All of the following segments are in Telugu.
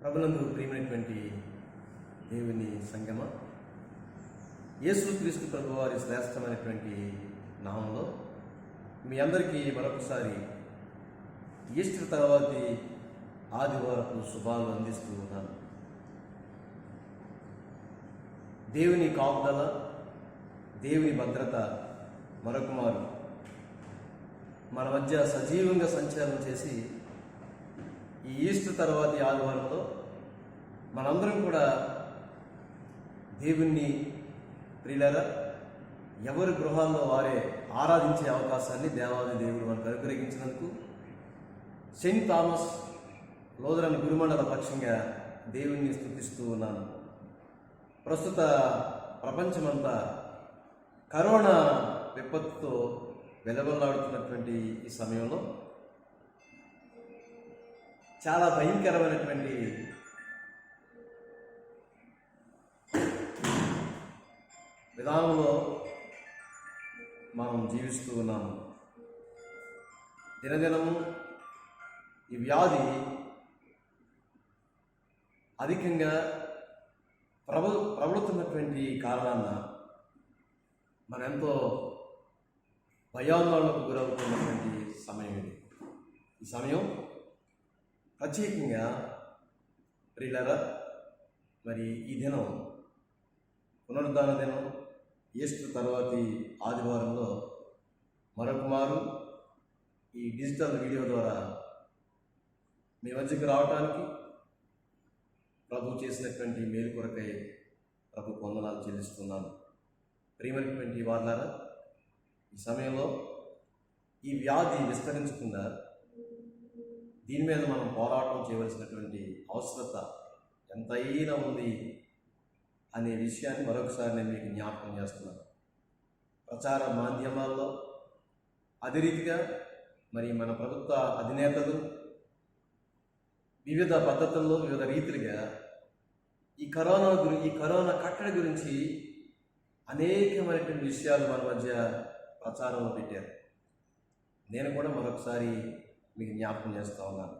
ప్రభునందు ప్రియమైనటువంటి దేవుని సంగమ, యేసుక్రీస్తు ప్రభు వారి శ్రేష్టమైనటువంటి నామంలో మీ అందరికీ మరొకసారి ఈస్టర్ తర్వాతి ఆదివారపు శుభాలు అందిస్తూ ఉన్నాను. దేవుని కాపుదల, దేవుని భద్రత మరొకమారు మన మధ్య సజీవంగా సంచారం చేసి ఈ ఈస్టర్ తర్వాతి ఆదివారంలో మనందరం కూడా దేవుణ్ణి ప్రియులారా ఎవరి గృహాల్లో వారే ఆరాధించే అవకాశాన్ని దేవాది దేవుడు మనకు అనుగ్రహించినందుకు సెయింట్ థామస్ లోదరన్ గురుమండల పక్షంగా దేవుణ్ణి స్తుతిస్తూ ఉన్నాను. ప్రస్తుత ప్రపంచమంతా కరోనా విపత్తుతో వెలవెల్లాడుతున్నటువంటి ఈ సమయంలో చాలా భయంకరమైనటువంటి విధానంలో మనం జీవిస్తూ ఉన్నాము. దినదినము ఈ వ్యాధి అధికంగా ప్రబలుతున్నటువంటి కారణాన మనం ఎంతో భయాందోళనకు గురవుతున్నటువంటి సమయం ఇది. ఈ సమయం ప్రత్యేకంగా ప్రియులారా, మరి ఈ దినం పునరుద్ధాన దినం, ఈస్టర్ తర్వాతి ఆదివారంలో మరొక మారు ఈ డిజిటల్ వీడియో ద్వారా మీ మధ్యకు రావడానికి ప్రభు చేసినటువంటి మేలు కొరకై ప్రభు వందనాలు చెల్లిస్తున్నాను. ప్రియమైనటువంటి వారులారా, ఈ సమయంలో ఈ వ్యాధి విస్తరించకుండా దీని మీద మనం పోరాటం చేయవలసినటువంటి అవసరత ఎంతైనా ఉంది అనే విషయాన్ని మరొకసారి నేను మీకు జ్ఞాపకం చేస్తున్నాను. ప్రచార మాధ్యమాల్లో అదే రీతిగా మరి మన ప్రభుత్వ అధినేతలు వివిధ పద్ధతుల్లో వివిధ రీతిలుగా ఈ కరోనా కట్టడి గురించి అనేకమైనటువంటి విషయాలు మన మధ్య ప్రచారంలో పెట్టారు. నేను కూడా మరొకసారి మీకు జ్ఞాపకం చేస్తూ ఉన్నాను.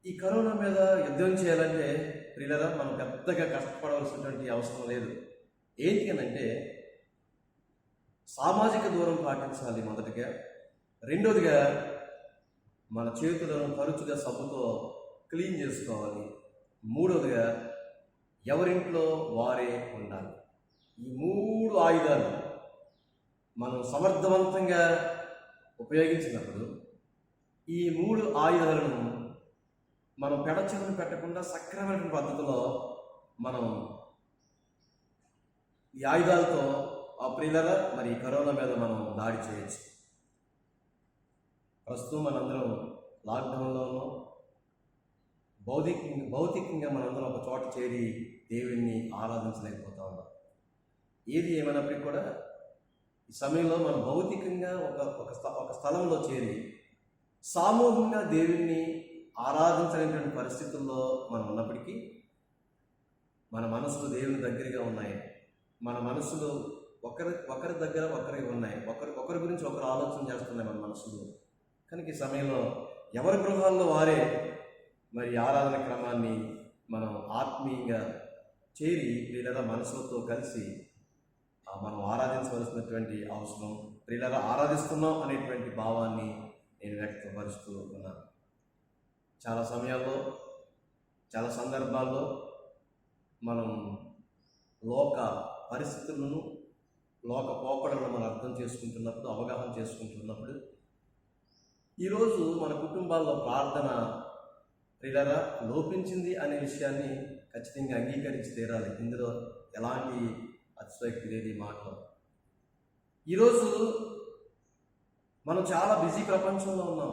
ఈ కరోనా మీద యుద్ధం చేయాలంటే ప్రియులరా మనం పెద్దగా కష్టపడవలసినటువంటి అవసరం లేదు. ఏంటి అనంటే సామాజిక దూరం పాటించాలి మొదటిగా. రెండోదిగా మన చేతులను తరచుగా సబ్బుతో క్లీన్ చేసుకోవాలి. మూడవదిగా ఎవరింట్లో వారే ఉండాలి. ఈ 3 ఆయుధాలు మనం సమర్థవంతంగా ఉపయోగించినప్పుడు ఈ 3 ఆయుధాలను మనం పెడచెవిన పెట్టకుండా సక్రమైన పద్ధతిలో మనం ఈ ఆయుధాలతో ఆ ప్రియులరా మరి కరోనా మీద మనం దాడి చేయొచ్చు. ప్రస్తుతం మనందరం లాక్డౌన్లో ఉన్నాం. భౌతికంగా మనందరం ఒక చోట చేరి దేవుణ్ణి ఆరాధించలేకపోతా ఉన్నాం. ఏది ఏమైనప్పటికీ కూడా ఈ సమయంలో మనం భౌతికంగా ఒక స్థలంలో చేరి సామూహికంగా దేవుణ్ణి ఆరాధించలేనటువంటి పరిస్థితుల్లో మనం ఉన్నప్పటికీ మన మనసులు దేవుని దగ్గరగా ఉన్నాయి. మన మనసులు ఒకరి దగ్గర ఒకరికి ఉన్నాయి. ఒకరి గురించి ఒకరు ఆలోచన చేస్తున్నాయి మన మనసులు. కనుక ఈ సమయంలో ఎవరి గృహాల్లో వారే మరి ఆరాధన క్రమాన్ని మనం ఆత్మీయంగా చేరి ప్రియులరా మనసులతో కలిసి మనం ఆరాధించవలసినటువంటి అవసరం, ప్రియులరా ఆరాధిస్తున్నాం అనేటువంటి భావాన్ని నేను వ్యక్తపరుస్తూ ఉన్నాను. చాలా సమయాల్లో చాలా సందర్భాల్లో మనం లోక పరిస్థితులను లోక పోకడలను మనం అర్థం చేసుకుంటున్నప్పుడు, అవగాహన చేసుకుంటున్నప్పుడు ఈరోజు మన కుటుంబాల్లో ప్రార్థన ప్రియులరా లోపించింది అనే విషయాన్ని ఖచ్చితంగా అంగీకరించి తీరాలి. ఇందులో ఎలాంటి అతిశయోక్తి లేదు ఈ మాటలో. ఈరోజు మనం చాలా బిజీ ప్రపంచంలో ఉన్నాం.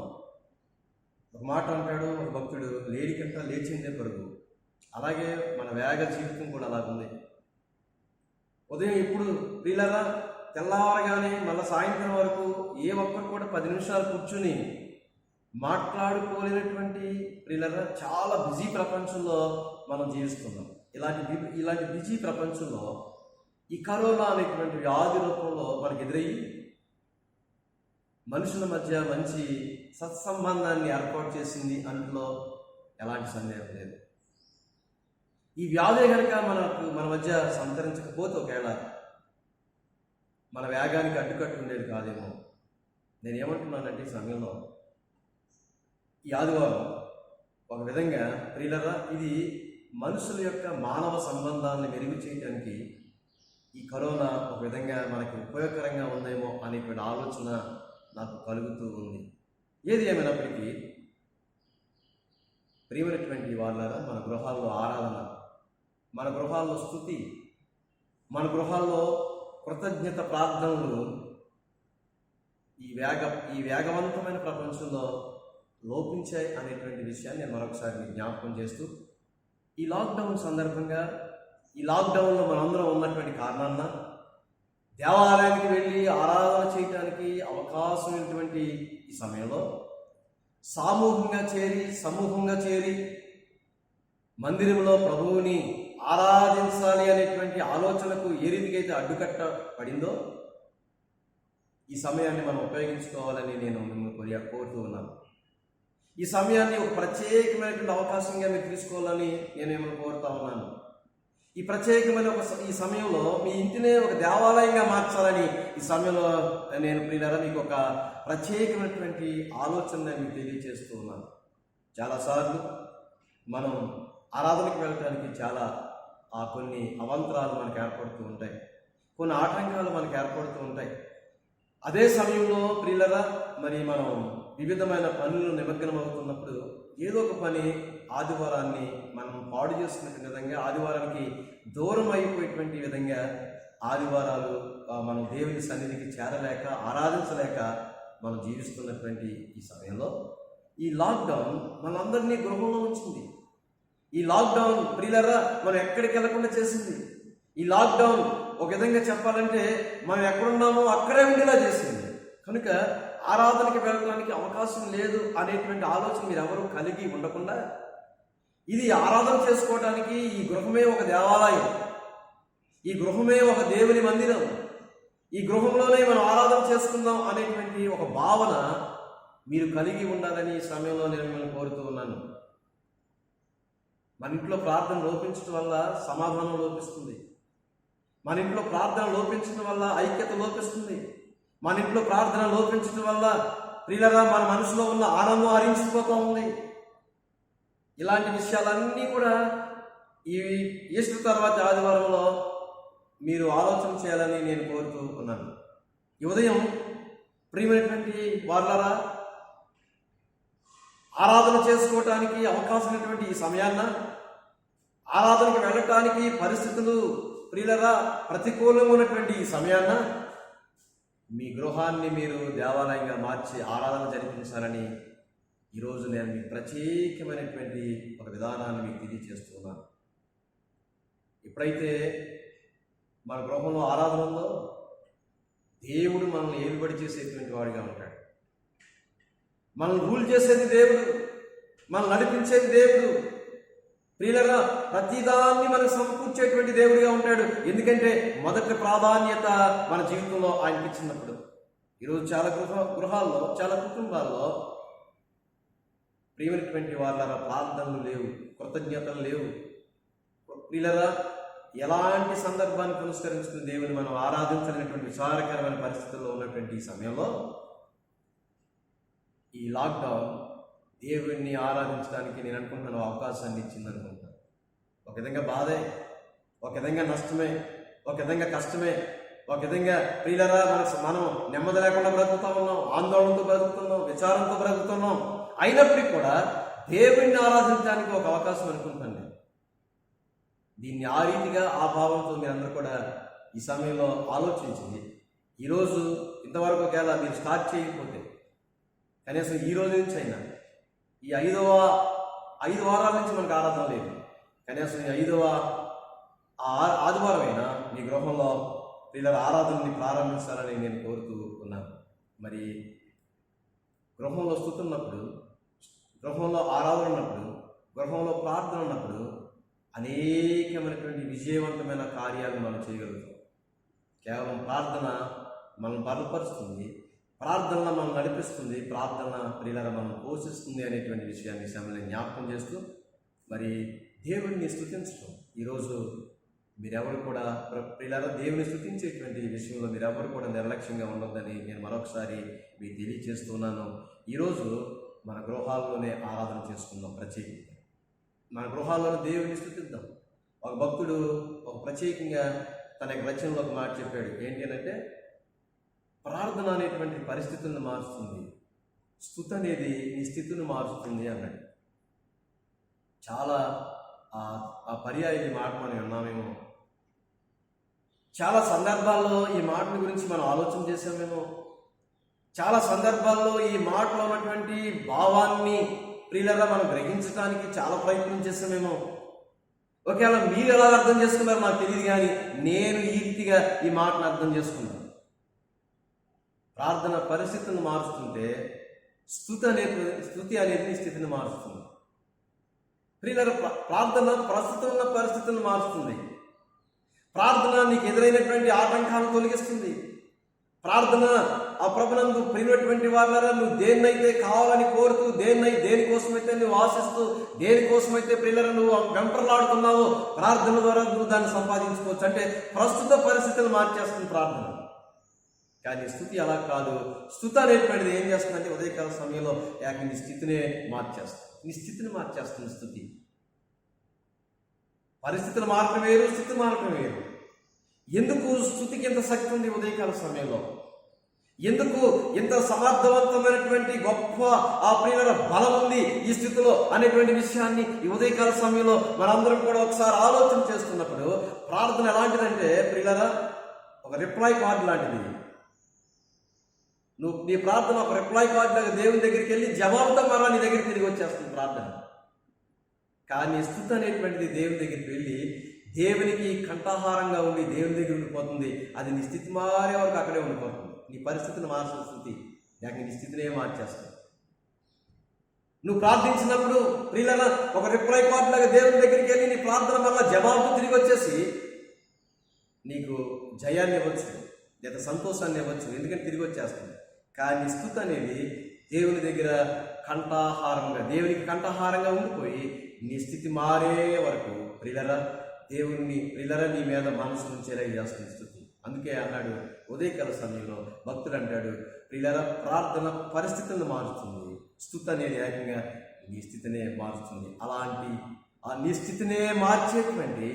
ఒక మాట అంటాడు ఒక భక్తుడు, లేడికంట లేచిందే పరుగు. అలాగే మన వేగ జీవితం కూడా అలాగుంది. ఉదయం ఇప్పుడు ప్రియులరా తెల్లవారగానే మళ్ళీ సాయంత్రం వరకు ఏ ఒక్కరు కూడా 10 నిమిషాలు కూర్చుని మాట్లాడుకోలేనటువంటి ప్రియులరా చాలా బిజీ ప్రపంచంలో మనం జీవిస్తున్నాం. ఇలాంటి బిజీ ప్రపంచంలో ఈ కరోనా అనేటువంటి వ్యాధి రూపంలో మనకు ఎదురయ్యి మనుషుల మధ్య మంచి సత్సంబంధాన్ని ఏర్పాటు చేసింది, అందులో ఎలాంటి సందేహం లేదు. ఈ వ్యాధి కనుక మన మధ్య సంతరించకపోతే ఒకవేళ మన వేగానికి అడ్డుకట్టు ఉండేది కాదేమో. నేను ఏమంటున్నానంటే ఈ సమయంలో ఈ ఆదివారం ఒక విధంగా ప్రియులరా, ఇది మనుషుల యొక్క మానవ సంబంధాలను మెరుగు చేయడానికి ఈ కరోనా ఒక విధంగా మనకి ఉపయోగకరంగా ఉందేమో అనేటువంటి ఆలోచన నాకు కలుగుతూ ఉంది. ఏది ఏమైనప్పటికీ ప్రియమైనటువంటి వాళ్ళారా, మన గృహాల్లో ఆరాధన, మన గృహాల్లో స్తుతి, మన గృహాల్లో కృతజ్ఞత ప్రార్థనలు ఈ వేగవంతమైన ప్రపంచంలో లోపించాయి అనేటువంటి విషయాన్ని నేను మరొకసారి జ్ఞాపకం చేస్తూ, ఈ లాక్డౌన్ సందర్భంగా, ఈ లాక్డౌన్లో మనందరం ఉన్నటువంటి కారణాన దేవాలయానికి వెళ్ళి ఆరాధన చేయడానికి అవకాశమైనటువంటి ఈ సమయంలో సమూహంగా చేరి మందిరంలో ప్రభువుని ఆరాధించాలి అనేటువంటి ఆలోచనకు ఏ రీతికైతే అడ్డుకట్టబడిందో ఈ సమయాన్ని మనం ఉపయోగించుకోవాలని నేను మిమ్మల్ని కోరుతూ ఉన్నాను. ఈ సమయాన్ని ఒక ప్రత్యేకమైనటువంటి అవకాశంగా మీరు తీసుకోవాలని నేను మిమ్మల్ని కోరుతా ఉన్నాను. ఈ ప్రత్యేకమైన ఈ సమయంలో మీ ఇంటినే ఒక దేవాలయంగా మార్చాలని ఈ సమయంలో నేను ప్రియులారా మీకు ఒక ప్రత్యేకమైనటువంటి ఆలోచన మీకు తెలియజేస్తూ ఉన్నాను. చాలాసార్లు మనం ఆరాధనకు వెళ్ళడానికి చాలా కొన్ని అవాంతరాలు మనకు ఏర్పడుతూ ఉంటాయి, కొన్ని ఆటంకాలు మనకు ఏర్పడుతూ ఉంటాయి. అదే సమయంలో ప్రియులరా, మరి మనం వివిధమైన పనులు నిమగ్నం అవుతున్నప్పుడు ఏదో ఒక పని ఆదివారాన్ని మనం పాడు చేసుకునే విధంగా, ఆదివారానికి దూరం అయిపోయేటువంటి విధంగా ఆదివారాలు మనం దేవుని సన్నిధికి చేరలేక, ఆరాధించలేక మనం జీవిస్తున్నటువంటి ఈ సమయంలో ఈ లాక్డౌన్ మనందరినీ గృహంలో ఉంచింది. ఈ లాక్డౌన్ ప్రియులరా మనం ఎక్కడికి వెళ్లకుండా చేసింది. ఈ లాక్డౌన్ ఒక విధంగా చెప్పాలంటే మనం ఎక్కడున్నామో అక్కడే ఉండేలా చేసింది. కనుక ఆరాధనకి వెళ్ళడానికి అవకాశం లేదు అనేటువంటి ఆలోచన మీరు ఎవరు కలిగి ఉండకుండా, ఇది ఆరాధన చేసుకోవడానికి ఈ గృహమే ఒక దేవాలయం, ఈ గృహమే ఒక దేవుని మందిరం, ఈ గృహంలోనే మనం ఆరాధన చేసుకుందాం అనేటువంటి ఒక భావన మీరు కలిగి ఉండాలని ఈ సమయంలో నేను మిమ్మల్ని కోరుతూ ఉన్నాను. మన ఇంట్లో ప్రార్థన లోపించడం వల్ల సమాధానం లోపిస్తుంది. మన ఇంట్లో ప్రార్థన లోపించడం వల్ల ఐక్యత లోపిస్తుంది. మన ఇంట్లో ప్రార్థన లోపించడం వల్ల ప్రియులరా మన మనసులో ఉన్న ఆనందం హరించిపోతూ ఉంది. ఇలాంటి విషయాలన్నీ కూడా ఈ ఈస్టర్ తర్వాత ఆదివారంలో మీరు ఆలోచన చేయాలని నేను కోరుతూ ఉన్నాను. ఈ ఉదయం ప్రియమైనటువంటి వారులారా, ఆరాధన చేసుకోవటానికి అవకాశమైనటువంటి ఈ సమయాన్న, ఆరాధనకి వెళ్ళటానికి పరిస్థితులు ప్రియులరా ప్రతికూలంగా ఉన్నటువంటి ఈ సమయాన్న మీ గృహాన్ని మీరు దేవాలయంగా మార్చి ఆరాధన జరిపించాలని ఈరోజు నేను మీకు ప్రత్యేకమైనటువంటి ఒక విధానాన్ని మీకు తెలియజేస్తున్నాను. ఎప్పుడైతే మన గృహంలో ఆరాధన ఉందో దేవుడు మనల్ని ఏలుబడి చేసేటువంటి వాడిగా ఉంటాడు. మనల్ని రూల్ చేసేది దేవుడు, మనల్ని నడిపించేది దేవుడు. ప్రియులరా ప్రతిదాన్ని మనకు సమకూర్చేటువంటి దేవుడిగా ఉంటాడు. ఎందుకంటే మొదటి ప్రాధాన్యత మన జీవితంలో ఆయనకి ఇచ్చినప్పుడు. ఈరోజు చాలా గృహాల్లో, చాలా కుటుంబాల్లో ప్రియమైనటువంటి వాళ్ళ ప్రార్థనలు లేవు, కృతజ్ఞతలు లేవు. ప్రియులరా ఎలాంటి సందర్భాన్ని పురస్కరించుకుని దేవుని మనం ఆరాధించలేనటువంటి విచారకరమైన పరిస్థితుల్లో ఉన్నటువంటి ఈ సమయంలో ఈ లాక్డౌన్ దేవుడిని ఆరాధించడానికి నేను అనుకుంటున్నాను అవకాశాన్ని ఇచ్చింది అనుకుంటాను. ఒక విధంగా బాధే, ఒక విధంగా నష్టమే, ఒక విధంగా కష్టమే, ఒక విధంగా ప్రియులరా మనం నెమ్మది లేకుండా బ్రతుకుతా ఉన్నాం, ఆందోళనతో బ్రతుకుతున్నాం, విచారంతో బ్రతుకుతున్నాం. అయినప్పటికీ కూడా దేవుడిని ఆరాధించడానికి ఒక అవకాశం అనుకుంటాను. దీన్ని ఆ రీతిగా ఆ భావంతో మీరందరూ కూడా ఈ సమయంలో ఆలోచించింది. ఈరోజు ఇంతవరకు ఒకవేళ మీరు స్టార్ట్ చేయకపోతే కనీసం ఈ రోజు నుంచి అయినా, ఈ 5 వారాల నుంచి మనకు ఆరాధన లేదు, కనీసం ఈ 5వ ఆదివారం అయినా మీ గృహంలో పిల్లల ఆరాధనని ప్రారంభించాలని నేను కోరుతూ ఉన్నాను. మరి గృహంలో స్తుతి ఉన్నప్పుడు, గృహంలో ఆరాధన ఉన్నప్పుడు, గృహంలో ప్రార్థన ఉన్నప్పుడు అనేకమైనటువంటి విజయవంతమైన కార్యాలు మనం చేయగలుగుతాం. కేవలం ప్రార్థన మనం బలపరుస్తుంది, ప్రార్థన మనం నడిపిస్తుంది, ప్రార్థన ప్రియులను మనం పోషిస్తుంది అనేటువంటి విషయాన్ని సమయంలో జ్ఞాపకం చేస్తూ మరి దేవుడిని స్తుతించడం, ఈరోజు మీరెవరు కూడా ప్రియులారా దేవుని స్తుతించేటువంటి విషయంలో మీరెవరు కూడా నిర్లక్ష్యంగా ఉండొద్దని నేను మరొకసారి మీకు తెలియజేస్తున్నాను. ఈరోజు మన గృహాల్లోనే ఆరాధన చేసుకుందాం. ప్రత్యేకంగా మన గృహాల్లోనే దేవుని స్తుతిద్దాం. ఒక భక్తుడు ఒక ప్రత్యేకంగా తన యొక్క రచనలో ఒక మాట చెప్పాడు. ఏంటి అంటే, ప్రార్థన అనేటువంటి పరిస్థితులను మారుస్తుంది, స్తుతి అనేది నీ స్థితిని మారుస్తుంది అన్నాడు. చాలా ఆ పర్యాయ ఈ మాట మనం విన్నామేమో, చాలా సందర్భాల్లో ఈ మాటల గురించి మనం ఆలోచన చేసామేమో, చాలా సందర్భాల్లో ఈ మాటలో ఉన్నటువంటి భావాన్ని ప్రియులరా మనం గ్రహించడానికి చాలా ప్రయత్నం చేసామేమో. ఒకవేళ మీరు ఎలా అర్థం చేసుకున్నారో నాకు తెలియదు, కానీ నేను ఈ రీతిగా ఈ మాటను అర్థం చేసుకున్నాను. ప్రార్థన పరిస్థితులను మారుస్తుంటే స్తుతి అనేది నీ స్థితిని మారుస్తుంది. ప్రియులరా, ప్రార్థన ప్రస్తుతం ఉన్న పరిస్థితులను మారుస్తుంది. ప్రార్థన నీకు ఎదురైనటువంటి ఆటంకాలను తొలగిస్తుంది. ప్రార్థన ఆ ప్రభునందు ప్రియునటువంటి వాళ్ళరా, నువ్వు దేన్నైతే కావాలని కోరుతూ, దేనికోసమైతే నువ్వు ఆశిస్తూ, దేనికోసమైతే ప్రియులరా నువ్వు వెంపర్లాడుతున్నావో, ప్రార్థన ద్వారా నువ్వు దాన్ని సంపాదించుకోవచ్చు. అంటే ప్రస్తుత పరిస్థితులు మార్చేస్తుంది ప్రార్థన. కానీ స్తుతి అలా కాదు. స్తుతి అనేటువంటిది ఏం చేస్తుందంటే, ఉదయకాల సమయంలో నీ స్థితినే మార్చేస్తుంది. నీ స్థితిని మార్చేస్తుంది స్తుతి. పరిస్థితులు మార్పడం వేరు, స్థితి మార్పడం వేరు. ఎందుకు స్తుతికి ఎంత శక్తి ఉంది ఉదయకాల సమయంలో? ఎందుకు ఇంత సమర్థవంతమైనటువంటి గొప్ప ఆ ప్రియుల బలం ఉంది ఈ స్థితిలో అనేటువంటి విషయాన్ని ఈ ఉదయకాల సమయంలో మనందరం కూడా ఒకసారి ఆలోచన చేస్తున్నప్పుడు, ప్రార్థన ఎలాంటిదంటే ప్రియులరా, ఒక రిప్లై కార్డు లాంటిది. నీ ప్రార్థన ఒక రిప్లై కార్డు లాగా దేవుని దగ్గరికి వెళ్ళి జవాబుతో మరలా నీ దగ్గరికి తిరిగి వచ్చేస్తుంది ప్రార్థన. కానీ స్తుతి అనేటువంటిది దేవుని దగ్గరికి వెళ్ళి దేవునికి కంఠాహారంగా ఉండి దేవుని దగ్గర ఉండిపోతుంది. అది నీ స్థితి మారే వరకు అక్కడే ఉండిపోతుంది. నీ పరిస్థితిని మార్చిన స్థితి లేక నీ స్థితినే మార్చేస్తుంది. నువ్వు ప్రార్థించినప్పుడు ప్రియులరా ఒక రిప్లై కార్డు లాగా దేవుని దగ్గరికి వెళ్ళి నీ ప్రార్థన వల్ల జవాబు తిరిగి వచ్చేసి నీకు జయాన్ని ఇవ్వచ్చు, లేదా సంతోషాన్ని ఇవ్వచ్చు, ఎందుకంటే తిరిగి వచ్చేస్తుంది. కానీ స్తుతి అనేది దేవుని దగ్గర దేవునికి కంఠాహారంగా ఉండిపోయి నీ స్థితి మారే వరకు ప్రియులరా నీ మీద మనసు నుంచేలా చేస్తుంది స్తుతి. అందుకే అన్నాడు ఉదయకాల సమయంలో భక్తుడు అంటాడు, ప్రియులరా ప్రార్థన పరిస్థితులను మారుస్తుంది, స్తుతి అనేది ఏకంగా నీ స్థితినే మారుస్తుంది. అలాంటి నీ స్థితినే మార్చేటువంటి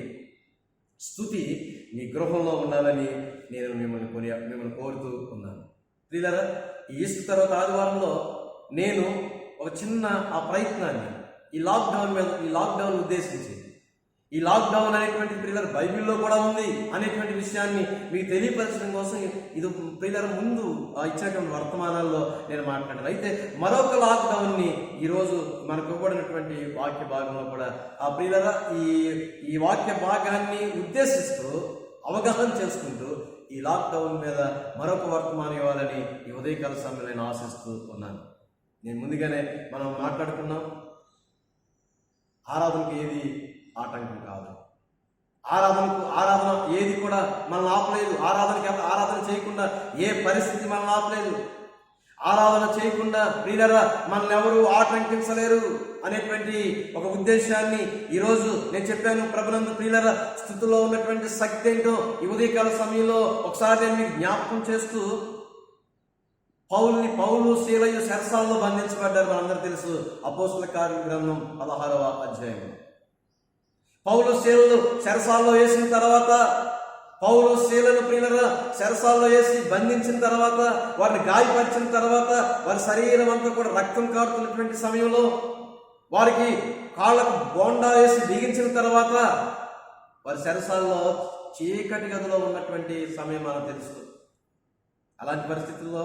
స్తుతి నీ గృహంలో ఉండాలని నేను మిమ్మల్ని కోరుతూ ఉన్నాను. ప్రియులరా, ఈ ఈస్టర్ తర్వాత ఆదివారంలో నేను ఒక చిన్న ప్రయత్నాన్ని ఈ లాక్డౌన్ ఉద్దేశించి, ఈ లాక్డౌన్ అనేటువంటి ప్రియులర్ బైబిల్లో కూడా ఉంది అనేటువంటి విషయాన్ని మీకు తెలియపరచడం కోసం ఇది ప్రియులర్ ముందు ఇచ్చినటువంటి వర్తమానాల్లో నేను మాట్లాడాను. అయితే మరొక లాక్డౌన్ని ఈరోజు మనకు ఇవ్వబడినటువంటి వాక్య భాగంలో కూడా ప్రియులర్ ఈ వాక్య భాగాన్ని ఉద్దేశిస్తూ అవగాహన చేసుకుంటూ ఈ లాక్డౌన్ మీద మరొక వర్తమానం ఇవ్వాలని ఈ ఉదయకాల సమయంలో నేను ఆశిస్తూ ఉన్నాను. నేను ముందుగానే మనం మాట్లాడుకున్నాం, ఆరాధనకు ఏది ఆటంకం కాదు. ఆరాధన ఏది కూడా మనల్ని ఆపలేదు. ఆరాధన చేయకుండా ఏ పరిస్థితి మనల్ని ఆపలేదు. ఆరాధన చేయకుండా ప్రియులరా మనల్ని ఎవరు ఆటంకించలేరు అనేటువంటి ఒక ఉద్దేశాన్ని ఈరోజు నేను చెప్పాను. ప్రభునందు ప్రియులరా స్తుతిలో ఉన్నటువంటి శక్తి ఏంటో ఈ ఉదయకాల సమయంలో ఒకసారి నేను మీకు జ్ఞాపకం చేస్తూ, పౌలు శీలయు చెరసాలలో బంధించబడ్డారు. మనందరూ తెలుసు. అపోస్తల కార్య గ్రంథం 16వ అధ్యాయం. పౌలు శీలను చెరసాలలో వేసిన తర్వాత, పౌలు శీలను ప్రియులరా చెరసాలలో వేసి బంధించిన తర్వాత, వారిని గాయపరిచిన తర్వాత, వారి శరీరం అంతా కూడా రక్తం కారుతున్నటువంటి సమయంలో, వారికి కాళ్ళకు బోండా వేసి బిగించిన తర్వాత, వారి చెరసాలలో చీకటి గదిలో ఉన్నటువంటి సమయం మనకు తెలుసు. అలాంటి పరిస్థితుల్లో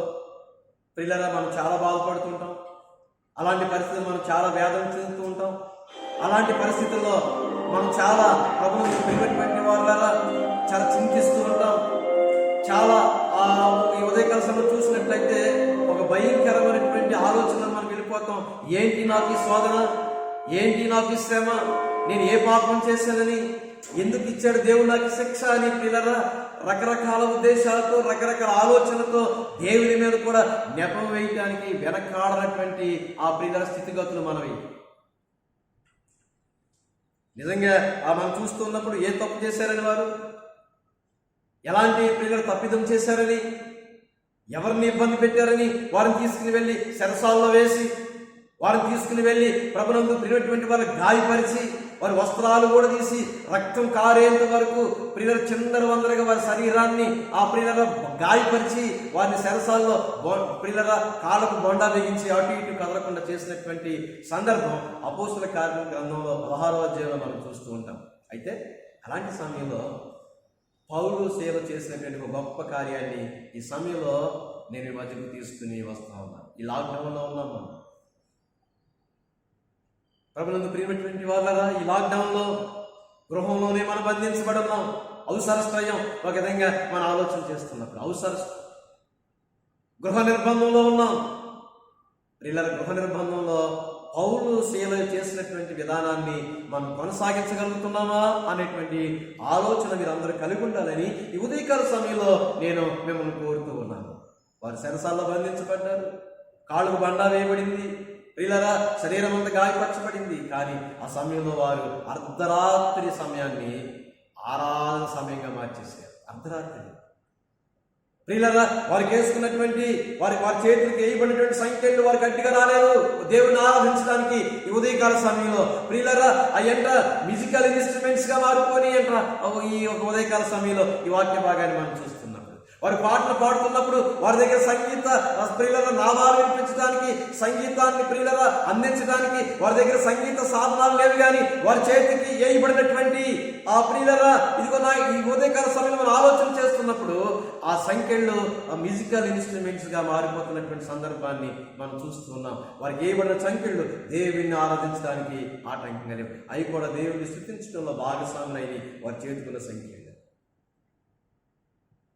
ప్రియులరా మనం చాలా బాధపడుతుంటాం. అలాంటి పరిస్థితుల్లో మనం చాలా వేదన చెందుతూ ఉంటాం. అలాంటి పరిస్థితుల్లో మనం చాలా ప్రభువుని ప్రియమైనటువంటి వాళ్ళరా చాలా చింతిస్తూ ఉంటాం. చాలా ఈ ఉదయకాల సమయంలో చూసినట్లయితే ఒక భయంకరమైనటువంటి ఆలోచన మనం వెళ్ళిపోతాం. ఏంటి నాకు ఈ శోధన, ఏంటి నాకు ఈ శ్రమ, నేను ఏ పాపం చేశానని, ఎందుకు ఇచ్చాడు దేవుడు నాకు శిక్ష అని పిల్లరా రకరకాల ఉద్దేశాలతో, రకరకాల ఆలోచనలతో దేవుని మీద కూడా నెపం వేయటానికి వెనకాడనటువంటి ప్రియుల స్థితిగతులు మనవి. నిజంగా మనం చూస్తున్నప్పుడు ఏ తప్పు చేశారని వారు, ఎలాంటి పిల్లలు తప్పిదం చేశారని, ఎవరిని ఇబ్బంది పెట్టారని వారిని తీసుకుని వెళ్ళి చెరసాలలో వేసి, వారిని తీసుకుని వెళ్ళి ప్రభునందు ప్రియటువంటి వారిని గాయపరిచి, వారి వస్త్రాలు కూడా తీసి రక్తం కారేంత వరకు ప్రియుల చిందర వందరగా వారి శరీరాన్ని ఆ ప్రియుల గాయపరిచి వారిని చెరసాల్లో ప్రియుల కాళ్ళకు బొండా బిగించి అటు ఇటు కదలకుండా చేసినటువంటి సందర్భం అపోస్తుల కార్యం గ్రంథంలో 16వ అధ్యాయంలో మనం చూస్తూ ఉంటాం. అయితే అలాంటి సమయంలో పౌలు సేవ చేసినటువంటి ఒక గొప్ప కార్యాన్ని ఈ సమయంలో నేను ఈ మధ్యకు తీసుకుని వస్తా ఉన్నాను. ఈ లాక్డౌన్లో ఉన్నాం మనం. ప్రభునందు ప్రియమైనటువంటి వాళ్ళరా, ఈ లాక్డౌన్లో గృహంలోనే మనం బంధించబడి ఉన్నాం. అవసరస్త్రయం ఒక విధంగా మనం ఆలోచన చేస్తున్నప్పుడు గృహ నిర్బంధంలో ఉన్నాం. ప్రియుల గృహ నిర్బంధంలో పౌలు సేవ చేసినటువంటి విధానాన్ని మనం కొనసాగించగలుగుతున్నామా అనేటువంటి ఆలోచన మీరందరూ కలిగి ఉండాలని ఈ ఉదయకాల సమయంలో నేను మిమ్మల్ని కోరుతూ ఉన్నాను. వారు చెరసాల్లో బంధించబడ్డారు, కాళ్ళకు బండా వేయబడింది, ప్రియులరా శరీరం అంతా గాయపరచబడింది. కానీ ఆ సమయంలో వారు అర్ధరాత్రి సమయాన్ని ఆరాధన సమయంగా మార్చేశారు. అర్ధరాత్రి ప్రియులరా వారికి వేసుకున్నటువంటి వారి చేతులకు వేయబడినటువంటి సంఖ్యలు వారికి గట్టిగా రాలేదు దేవుని ఆరాధించడానికి. ఈ ఉదయకాల సమయంలో ప్రియులరా అయ్యంట మ్యూజికల్ ఇన్స్ట్రుమెంట్స్ గా మారిపోయి అంట ఈ ఉదయకాల సమయంలో ఈ వాక్య భాగాన్ని మనం చూస్తున్నాం. వారు పాటలు పాడుతున్నప్పుడు వారి దగ్గర సంగీత ప్రియుల నాదాలు వినిపించడానికి, సంగీతాన్ని ప్రియుల అందించడానికి వారి దగ్గర సంగీత సాధనాలు లేవు. కానీ వారి చేతికి వేయబడినటువంటి ఆ ప్రియులరా ఇదిగో ఈ ఉదయకాల సమయంలో మనం ఆలోచన చేస్తున్నప్పుడు ఆ సంఖ్యలు మ్యూజికల్ ఇన్స్ట్రుమెంట్స్ గా మారిపోతున్నటువంటి సందర్భాన్ని మనం చూస్తున్నాం. వారికి వేయబడిన సంఖ్యలు దేవుణ్ణి ఆరాధించడానికి ఆటంకంగా లేవు. అవి కూడా దేవుడిని స్తుతించడంలో భాగస్వాములైన వారి చేతుకున్న సంఖ్యలు.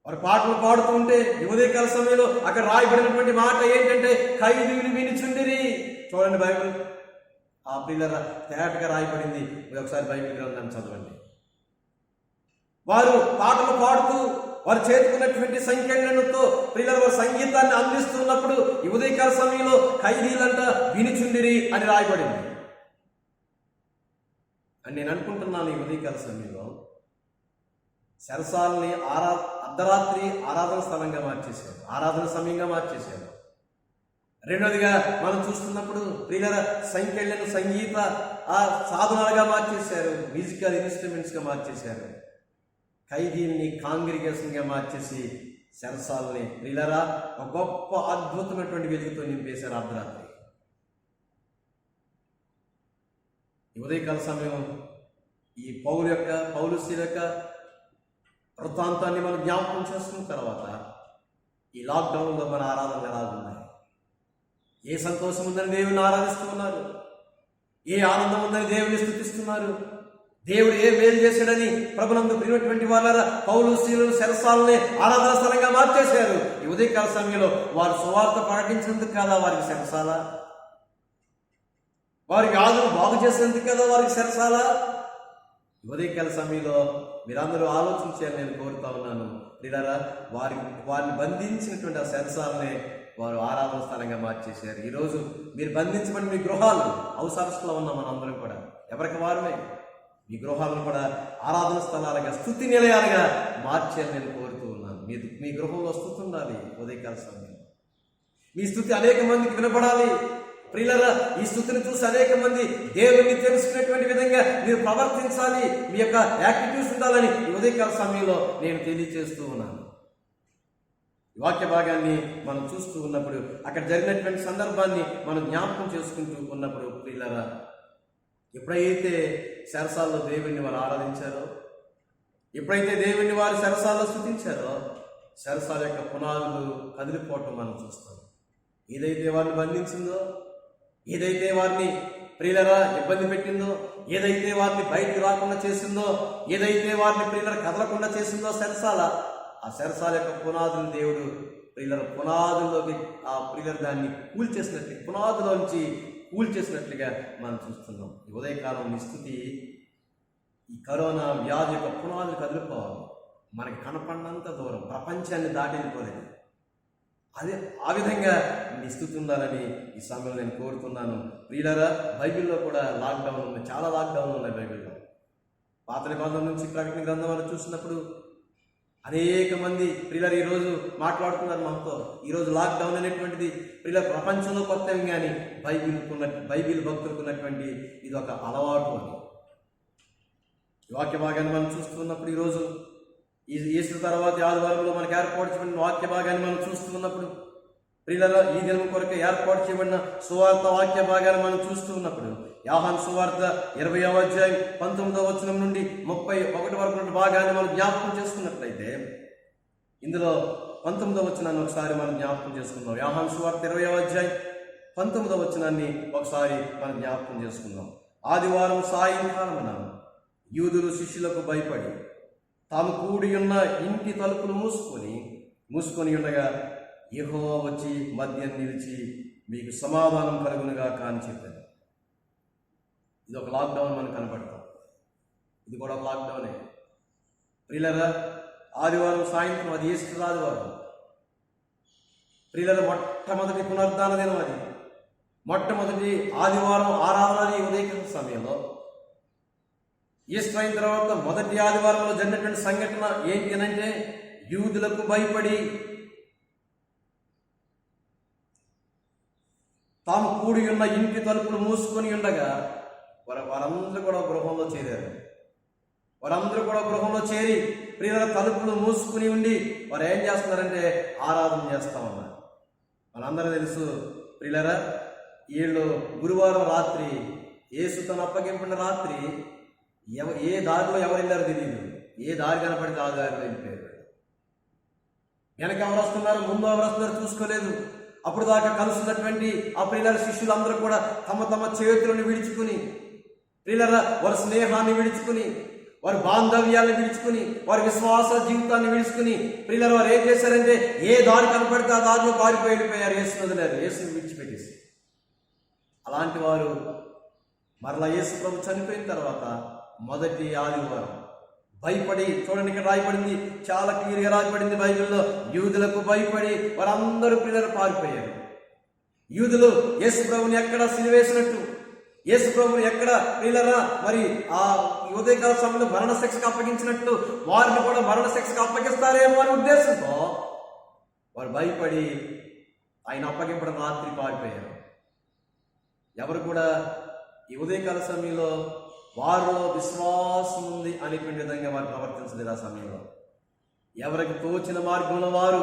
వారు పాటలు పాడుతూ ఉంటే ఈ ఉదయకాల సమయంలో అక్కడ రాయబడినటువంటి మాట ఏంటంటే ఖైదీలు వినిచుండిరి. చూడండి బైబిల్ ఆ పిల్లల తేటగా రాయబడింది. ఒకసారి బైబిల్ గ్రంథాన్ని చదవండి. వారు పాటలు పాడుతూ వారు చేతుకున్నటువంటి సంఖ్యలతో పిల్లలు వారి సంగీతాన్ని అందిస్తున్నప్పుడు ఈ ఉదయకాల సమయంలో ఖైదీలంట వినిచుండిరి అని రాయబడింది అని నేను అనుకుంటున్నాను. ఈ ఉదయకాల సమయంలో చెరసాలని అర్ధరాత్రి ఆరాధన స్థలంగా మార్చేశారు, ఆరాధన సమయంగా మార్చేశారు. రెండోదిగా మనం చూస్తున్నప్పుడు ప్రియుల సంఖ్యలను సంగీత సాధనాలుగా మార్చేశారు, మ్యూజికల్ ఇన్స్ట్రుమెంట్స్గా మార్చేశారు. ఖైదీల్ని కాంగ్రిగేషన్గా మార్చేసి చెరసాలని ప్రియులరా ఒక గొప్ప అద్భుతమైనటువంటి వెలుగుతో నింపేశారు అర్ధరాత్రి. ఈ ఉదయకాల సమయం ఈ పౌలుసీల యొక్క వృత్తాంతాన్ని మనం జ్ఞాపకం చేసుకున్న తర్వాత ఈ లాక్డౌన్లో మన ఆరాధనలు ఎలా ఉన్నాయి? ఏ సంతోషం ఉందని దేవుని ఆరాధిస్తూ ఉన్నారు, ఏ ఆనందం ఉందని దేవుని స్తుతిస్తున్నారు, దేవుడు ఏ మేలు చేశాడని ప్రభునందు ప్రియమైనటువంటి వాళ్ళ పౌలుసీలను చెరసాలనే ఆరాధన స్థలంగా మార్చేశారు. ఈ ఉదయకాల సమయంలో వారు సువార్త ప్రకటించినందుకు కదా వారికి చెరసాల, వారికి ఆదును బాగు చేసినందుకు కదా వారికి చెరసాల. ఉదయకాల సమయంలో మీరందరూ ఆలోచించాలని నేను కోరుతా ఉన్నాను. ప్రియులారా వారిని బంధించినటువంటి ఆ చెరసాలనే వారు ఆరాధన స్థలంగా మార్చేశారు. ఈరోజు మీరు బంధించబడి మీ గృహాలు అవసరస్తులో ఉన్న మనందరం కూడా ఎవరికి వారమే మీ గృహాలను కూడా ఆరాధన స్థలాలుగా స్తుతి నిలయాలుగా మార్చాలని నేను కోరుతూ ఉన్నాను. మీ గృహంలో స్తుతి ఉండాలి. ఉదయకాల సమయంలో మీ స్తుతి అనేక మందికి వినపడాలి. ప్రియులారా ఈ స్తుతిని చూసి అనేక మంది దేవుణ్ణి తెలుసుకునేటువంటి విధంగా మీరు ప్రవర్తించాలి, మీ యొక్క యాక్టివిటీస్ ఉండాలని ఈ ఉదయకాల సమయంలో నేను తెలియజేస్తూ ఉన్నాను. వాక్య భాగాన్ని మనం చూస్తూ ఉన్నప్పుడు అక్కడ జరిగినటువంటి సందర్భాన్ని మనం జ్ఞాపకం చేసుకుంటూ ఉన్నప్పుడు ప్రియులారా ఎప్పుడైతే చెరసాల్లో దేవుణ్ణి వారు ఆరాధించారో, ఎప్పుడైతే దేవుణ్ణి వారు చెరసాల్లో స్తుతించారో చెరసాల యొక్క పునాదులు కదిలిపోవటం మనం చూస్తాం. ఏదైతే వారిని బంధించిందో, ఏదైతే వారిని ప్రియులరా ఇబ్బంది పెట్టిందో, ఏదైతే వారిని బయటికి రాకుండా చేసిందో, ఏదైతే వారిని ప్రియులర కదలకుండా చేసిందో ఆ చెరసాల యొక్క పునాదులు దేవుడు ప్రియులర పునాదుల్లోకి ఆ ప్రియులర దాన్ని కూల్చేసినట్లు పునాదులోంచి కూల్చేసినట్లుగా మనం చూస్తున్నాం. ఈ ఉదయకాలం నిస్తుతి ఈ కరోనా వ్యాధి యొక్క పునాదులు కదిలిపోవాలి. మనకి కనపడినంత దూరం ప్రపంచాన్ని దాటి వెళ్ళిపోలేదు. అదే ఆ విధంగా నీ స్థుతి ఉండాలని ఈ సమయంలో నేను కోరుతున్నాను. ప్రియులారా, బైబిల్లో కూడా లాక్డౌన్ ఉంది, చాలా లాక్డౌన్లు ఉన్నాయి బైబిల్లో. పాత నిబంధన నుంచి ప్రకటన గ్రంథం మనం చూసినప్పుడు అనేక మంది ప్రియులారు ఈరోజు మాట్లాడుతున్నారు మనతో. ఈరోజు లాక్డౌన్ అనేటువంటిది ప్రియుల ప్రపంచంలో కొత్త కానీ బైబిల్ భక్తులకు ఉన్నటువంటి ఇది ఒక అలవాటు అని ఈ వాక్య భాగాన్ని మనం చూస్తున్నప్పుడు, ఈరోజు ఈస్టర్ తర్వాత ఆదివారంలో మనకు ఏర్పాటు చేయబడిన వాక్య భాగాన్ని మనం చూస్తున్నప్పుడు, ప్రియులారా, ఈ దినం కొరకు ఏర్పాటు చేయబడిన సువార్త వాక్య భాగాన్ని మనం చూస్తూ ఉన్నప్పుడు, యోహాను సువార్త 20వ అధ్యాయం 19వ వచనం నుండి 31 వరకు ఉన్న భాగాన్ని మనం జ్ఞాపకం చేసుకున్నట్లయితే, ఇందులో 19వ వచనాన్ని ఒకసారి మనం జ్ఞాపకం చేసుకుందాం. యోహాను సువార్త 20వ అధ్యాయం 19వ వచనాన్ని ఒకసారి మనం జ్ఞాపకం చేసుకుందాం. ఆదివారం సాయంకాలమున యూదులు శిష్యులకు భయపడి తాము కూడి ఉన్న ఇంటి తలుపులు మూసుకొని ఉండగా యెహోవా వచ్చి మధ్య నిలిచి మీకు సమాధానం కలుగునుగా కాని చెప్పారు. ఇది ఒక లాక్డౌన్ మనకు కనపడతాం. ఇది కూడా ఒక లాక్డౌనే. ప్రియులారా, ఆదివారం సాయంత్రం, అది ఈస్టర్ ఆదివారం. ప్రియులారా, మొట్టమొదటి పునరుద్ధాన దినం. అది మొట్టమొదటి ఆదివారం ఆరాధన ఉదయకాల సమయంలో. ఈస్టర్ అయిన తర్వాత మొదటి ఆదివారంలో జరిగినటువంటి సంఘటన ఏంటి అనంటే, యూదులకు భయపడి తాము కూడి ఉన్న ఇంటి తలుపులు మూసుకొని ఉండగా వారందరూ కూడా గృహంలో చేరారు. వారందరూ కూడా గృహంలో చేరి ప్రియుల తలుపులు మూసుకుని ఉండి వారు ఏం చేస్తున్నారంటే ఆరాధన చేస్తా ఉన్నారు. మనందరూ తెలుసు ప్రియులరా, వీళ్ళు గురువారం రాత్రి, యేసు తను అప్పగింపిన రాత్రి ఏ దారిలో ఎవరు వెళ్ళారో తెలియదు. ఏ దారి కనపడితే ఆ దారిలో వెళ్ళిపోయారు. వెనక ఎవరు వస్తున్నారు, ముందు ఎవరు వస్తున్నారు చూసుకోలేదు. అప్పుడు దాకా కలుస్తున్నటువంటి ఆ ప్రియుల శిష్యులందరూ కూడా తమ తమ చేతులను విడుచుకుని, ప్రియులరా, వారి స్నేహాన్ని విడుచుకుని, వారి బాంధవ్యాన్ని విడుచుకుని, వారి విశ్వాస జీవితాన్ని విడుచుకుని, ప్రియులరా, వారు ఏం చేశారంటే ఏ దారి కనపడితే ఆ దారిలో పారిపోయి వెళ్ళిపోయారు. యేసుని వదిలేరు, యేసుని విడిచిపెట్టేసి. అలాంటి వారు మరలా యేసు ప్రభు చనిపోయిన తర్వాత మొదటి ఆదివారం భయపడి, చూడండి ఇక్కడ రాయబడింది, చాలా క్లియర్గా రాయబడింది బైబిల్లో, యూదులకు భయపడి వారందరూ పిల్లలు పారిపోయారు. యూదులు యేసు ప్రభుని ఎక్కడ సిలివేసినట్టు, యేసు ప్రభుని ఎక్కడ పిల్లరా మరి ఆ ఉదయకాల సమయంలో మరణ శిక్షకు అప్పగించినట్లు వారిని కూడా మరణ శిక్షకు అప్పగిస్తారేమో అనే ఉద్దేశంతో వారు భయపడి ఆయన అప్పగింపడం రాత్రి పారిపోయారు. ఎవరు కూడా ఈ ఉదయకాల సమయంలో వారిలో విశ్వాసం ఉంది అనేటువంటి విధంగా వారు ప్రవర్తించలేదు. ఆ సమయంలో ఎవరికి తోచిన మార్గంలో వారు,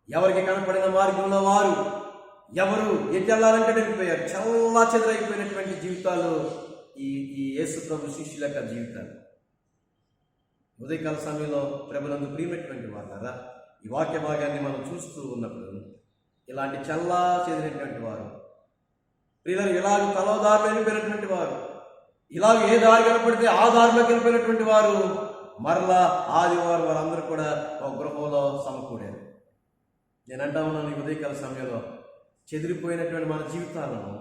ఎవరికి కనపడిన మార్గంలో వారు, ఎవరు ఎటు వెళ్ళాలంటే వెళ్ళిపోయారు. చల్లా చెదరైపోయినటువంటి జీవితాలు ఈ యేసు ప్రభు శిష్యుల యొక్క జీవితాలు. ఉదయకాల సమయంలో ప్రభునందు ప్రియమైనటువంటి వారు, ఈ వాక్య భాగాన్ని మనం చూస్తూ ఉన్నప్పుడు ఇలాంటి చల్లా చెదిరినటువంటి వారు, ప్రియులు ఇలాగ తలోదారులు వెళ్ళిపోయినటువంటి వారు, ఇలాగ ఏ దారి కనపడితే ఆ దారిలోకి వెళ్ళిపోయినటువంటి వారు మరలా ఆదివారం వారందరూ కూడా ఒక గృహంలో సమకూడారు. నేను అంటా ఉన్నాను, ఈ ఉదయకాల సమయంలో చెదిరిపోయినటువంటి మన జీవితాలను,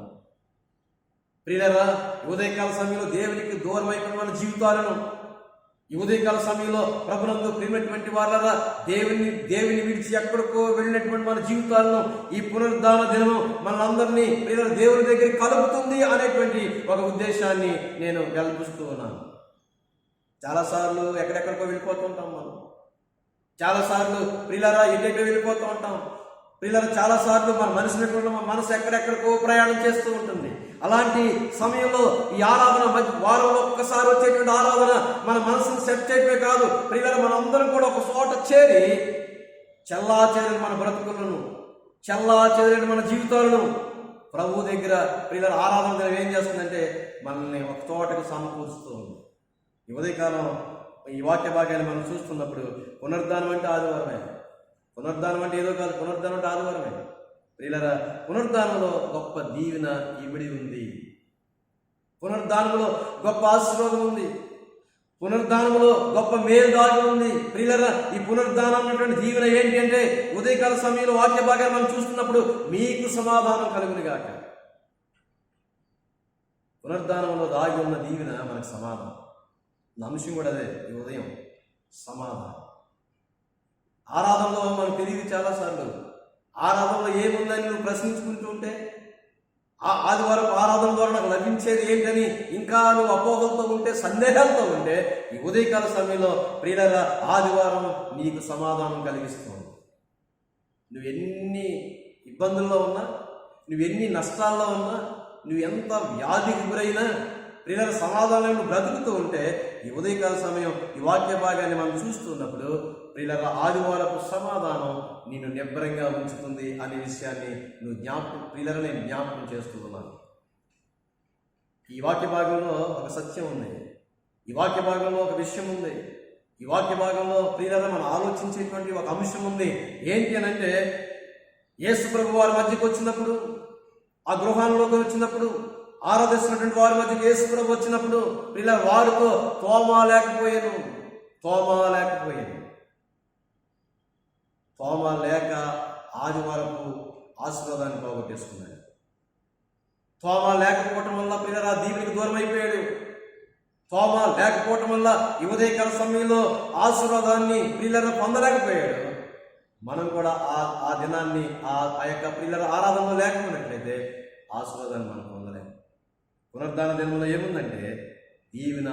ప్రియులరా, ఉదయకాల సమయంలో దేవునికి దూరం అయిపోయిన మన జీవితాలను, ఈ ఉదయకాల సమయంలో ప్రభునందు ప్రియమైనటువంటి వాళ్ళరా దేవుని విడిచి ఎక్కడికో వెళ్ళినటువంటి మన జీవితాలను ఈ పునరుద్ధాన దినము మనందరినీ ప్రియుల దేవుని దగ్గరికి కలుపుతుంది అనేటువంటి ఒక ఉద్దేశాన్ని నేను కల్పిస్తూ ఉన్నాను. చాలాసార్లు ఎక్కడెక్కడికో వెళ్ళిపోతూ ఉంటాం మనం. చాలాసార్లు ప్రియులరా ఎక్కడెక్కడ వెళ్ళిపోతూ ఉంటాం. ప్రియులరా, చాలాసార్లు మన మనసు ఎక్కడెక్కడికో ప్రయాణం చేస్తూ ఉంటుంది. అలాంటి సమయంలో ఈ ఆరాధన వారంలో ఒక్కసారి వచ్చేటువంటి ఆరాధన మన మనసును సెట్ చేయటమే కాదు, ప్రియులరా, మనందరం కూడా ఒక చోట చేరి చల్లా చెదిరిన మన బ్రతుకులను, చల్లా చెదిరిన మన జీవితాలను ప్రభు దగ్గర ప్రియులరా ఆరాధన దగ్గర ఏం చేస్తుందంటే మనల్ని ఒక చోటకు సమకూరుస్తూ ఉంది. ఈ ఉదయకాలం ఈ వాక్య భాగాన్ని మనం చూస్తున్నప్పుడు పునరుద్ధానం అంటే ఆదివారమే. పునరుద్ధానం అంటే ఏదో కాదు, పునరుద్ధానం అంటే ఆదివారమే. ప్రియులరా, పునరుద్ధానంలో గొప్ప దీవెన ఇమిడి ఉంది. పునరుద్ధానంలో గొప్ప ఆశీర్వాదం ఉంది. పునరుద్ధానంలో గొప్ప మేలు దాగి ఉంది. ప్రియులరా, ఈ పునరుద్ధానం అన్నటువంటి దీవెన ఏంటి అంటే ఉదయకాల సమయంలో వాక్య భాగాన్ని మనం చూస్తున్నప్పుడు మీకు సమాధానం కలుగునుగాక. పునరుద్ధానంలో దాగి ఉన్న దీవెన మనకు సమాధానం. అంశం కూడా అదే, ఈ ఉదయం సమాధానం. ఆరాధనలో మనకు తెలియదు చాలాసార్లు. ఆరాధనలో ఏముందని నువ్వు ప్రశ్నించుకుంటూ ఉంటే, ఆ ఆదివారం ఆరాధన ద్వారా నాకు లభించేది ఏంటని ఇంకా నువ్వు అపోహలతో ఉంటే, సందేహాలతో ఉంటే, ఈ ఉదయకాల సమయంలో ప్రియులారా ఆదివారం నీకు సమాధానం కలిగిస్తుంది. నువ్వెన్ని ఇబ్బందుల్లో ఉన్నా, నువ్వెన్ని నష్టాల్లో ఉన్నా, నువ్వు ఎంత వ్యాధికి గురైనా ప్రియులారా సమాధానం నువ్వు బ్రతుకుతూ ఉంటే, ఈ ఉదయకాల సమయం ఈ వాక్య భాగాన్ని మనం చూస్తున్నప్పుడు ప్రియులారా ఆదివారపు సమాధానం నిన్ను నిబ్బరంగా ఉంచుతుంది అనే విషయాన్ని నువ్వు ప్రియులారా నేను జ్ఞాపకం చేస్తూ ఉన్నాను. ఈ వాక్య భాగంలో ఒక సత్యం ఉంది, ఈ వాక్య భాగంలో ఒక విషయం ఉంది, ఈ వాక్య భాగంలో ప్రియులారా మనం ఆలోచించేటువంటి ఒక అంశం ఉంది. ఏంటి అని అంటే, యేసు ప్రభు వారి మధ్యకు వచ్చినప్పుడు, ఆ గృహాల్లోకి వచ్చినప్పుడు, ఆరాధిస్తున్నటువంటి వారి మధ్యకి యేసు ప్రభు వచ్చినప్పుడు ప్రియులారా వారితో తోమా లేకపోయాను. తోమా లేక ఆదివారపు ఆశీర్వాదాన్ని పోగొట్టేసుకున్నాడు. తోమా లేకపోవటం వల్ల ప్రియులారా దీవునికి దూరం అయిపోయాడు. తోమా లేకపోవటం వల్ల ఈ ఉదయకాల సమయంలో ఆశీర్వాదాన్ని ప్రియులారా పొందలేకపోయాడు. మనం కూడా ఆ దినాన్ని ఆ యొక్క ప్రియులారా ఆరాధనలో లేకపోయినట్లయితే ఆశీర్వాదాన్ని మనం పొందలేము. పునరుద్ధాన దినంలో ఏముందంటే దీవెన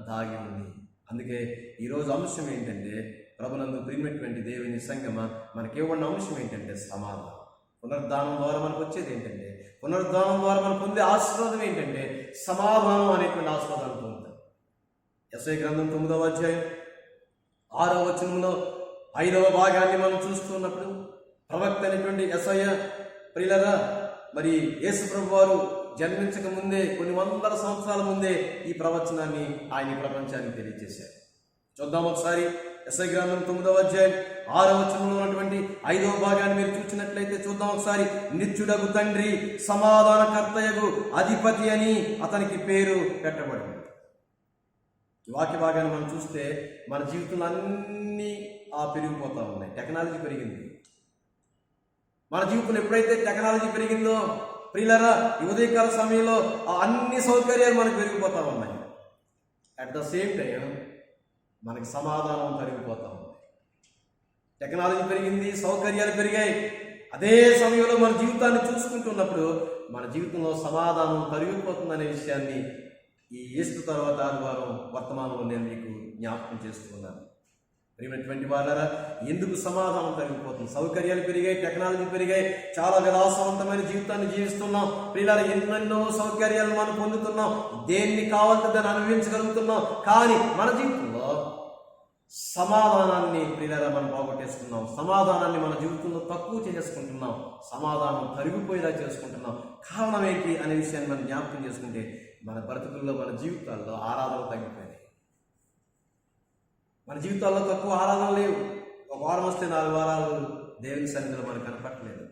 దాగి ఉంది. అందుకే ఈరోజు అంశం ఏంటంటే, ప్రభునందు ప్రియమైనటువంటి దేవుని సంగమ మనకేమన్న అంశం ఏంటంటే సమాధానం. పునరుద్ధానం ద్వారా మనకు వచ్చేది ఏంటంటే, పునరుద్ధానం ద్వారా మనం పొందే ఆశీర్వాదం ఏంటంటే సమాధానం అనేటువంటి ఆశీర్వాదాలు పొందుతాం. యెషయా గ్రంథం 9వ అధ్యాయం 6వ వచనంలో 5వ భాగాన్ని మనం చూస్తున్నప్పుడు ప్రవక్త అయినటువంటి యెషయా ప్రియులారా మరి యేసు ప్రభు వారు జన్మించక ముందే కొన్ని వందల సంవత్సరాల ముందే ఈ ప్రవచనాన్ని ఆయన ప్రపంచానికి తెలియజేశారు. చూద్దాం ఒకసారి. యెషయా గ్రంథం 9వ అధ్యాయం 6వ వచనంలో ఉన్నటువంటి 5వ భాగాన్ని మీరు చూసినట్లయితే చూద్దాం ఒకసారి. నిత్యుడగు తండ్రి, సమాధానకర్తయగు అధిపతి అని అతనికి పేరు పెట్టబడింది. ఈ వాక్య భాగాన్ని మనం చూస్తే మన జీవితంలో అన్నీ పెరిగిపోతూ ఉన్నాయి. టెక్నాలజీ పెరిగింది. మన జీవితంలో ఎప్పుడైతే టెక్నాలజీ పెరిగిందో ప్రియులారా ఈ ఉదయకాల సమయంలో అన్ని సౌకర్యాలు మనకు పెరిగిపోతూ ఉన్నాయి. అట్ ద సేమ్ టైం మనకి సమాధానం పెరిగిపోతూ ఉంది. టెక్నాలజీ పెరిగింది, సౌకర్యాలు పెరిగాయి. అదే సమయంలో మన జీవితాన్ని చూసుకుంటున్నప్పుడు మన జీవితంలో సమాధానం పెరిగిపోతుందనే విషయాన్ని ఈ ఈస్టర్ తర్వాత ఆదివారం వర్తమానంలో నేను మీకు జ్ఞాపకం చేస్తున్నాను. ప్రియమైనటువంటి వాళ్ళారా, ఎందుకు సమాధానం పెరిగిపోతుంది? సౌకర్యాలు పెరిగాయి, టెక్నాలజీ పెరిగాయి, చాలా విలాసవంతమైన జీవితాన్ని జీవిస్తున్నాం. ప్రియులారా ఎన్నెన్నో సౌకర్యాలు మనం పొందుతున్నాం, దేన్ని కావాలంటే దాన్ని అనుభవించగలుగుతున్నాం. కానీ మన జీవితంలో సమాధానాన్ని ప్రియులారా మనం పోగొట్టేస్తున్నాం. సమాధానాన్ని మన జీవితంలో తక్కువ చేసుకుంటున్నాం. సమాధానం తరిగిపోయేలా చేసుకుంటున్నాం. కారణం ఏంటి అనే విషయాన్ని మనం జ్ఞాపకం చేసుకుంటే మన బ్రతుకుల్లో, మన జీవితాల్లో ఆరాధన తగ్గిపోయింది. మన జీవితాల్లో తక్కువ ఆరాధన లేవు. ఒక వారం వస్తే 4 వారాలు దేవుని సన్నిధిలో మనకు కనపట్టలేదు.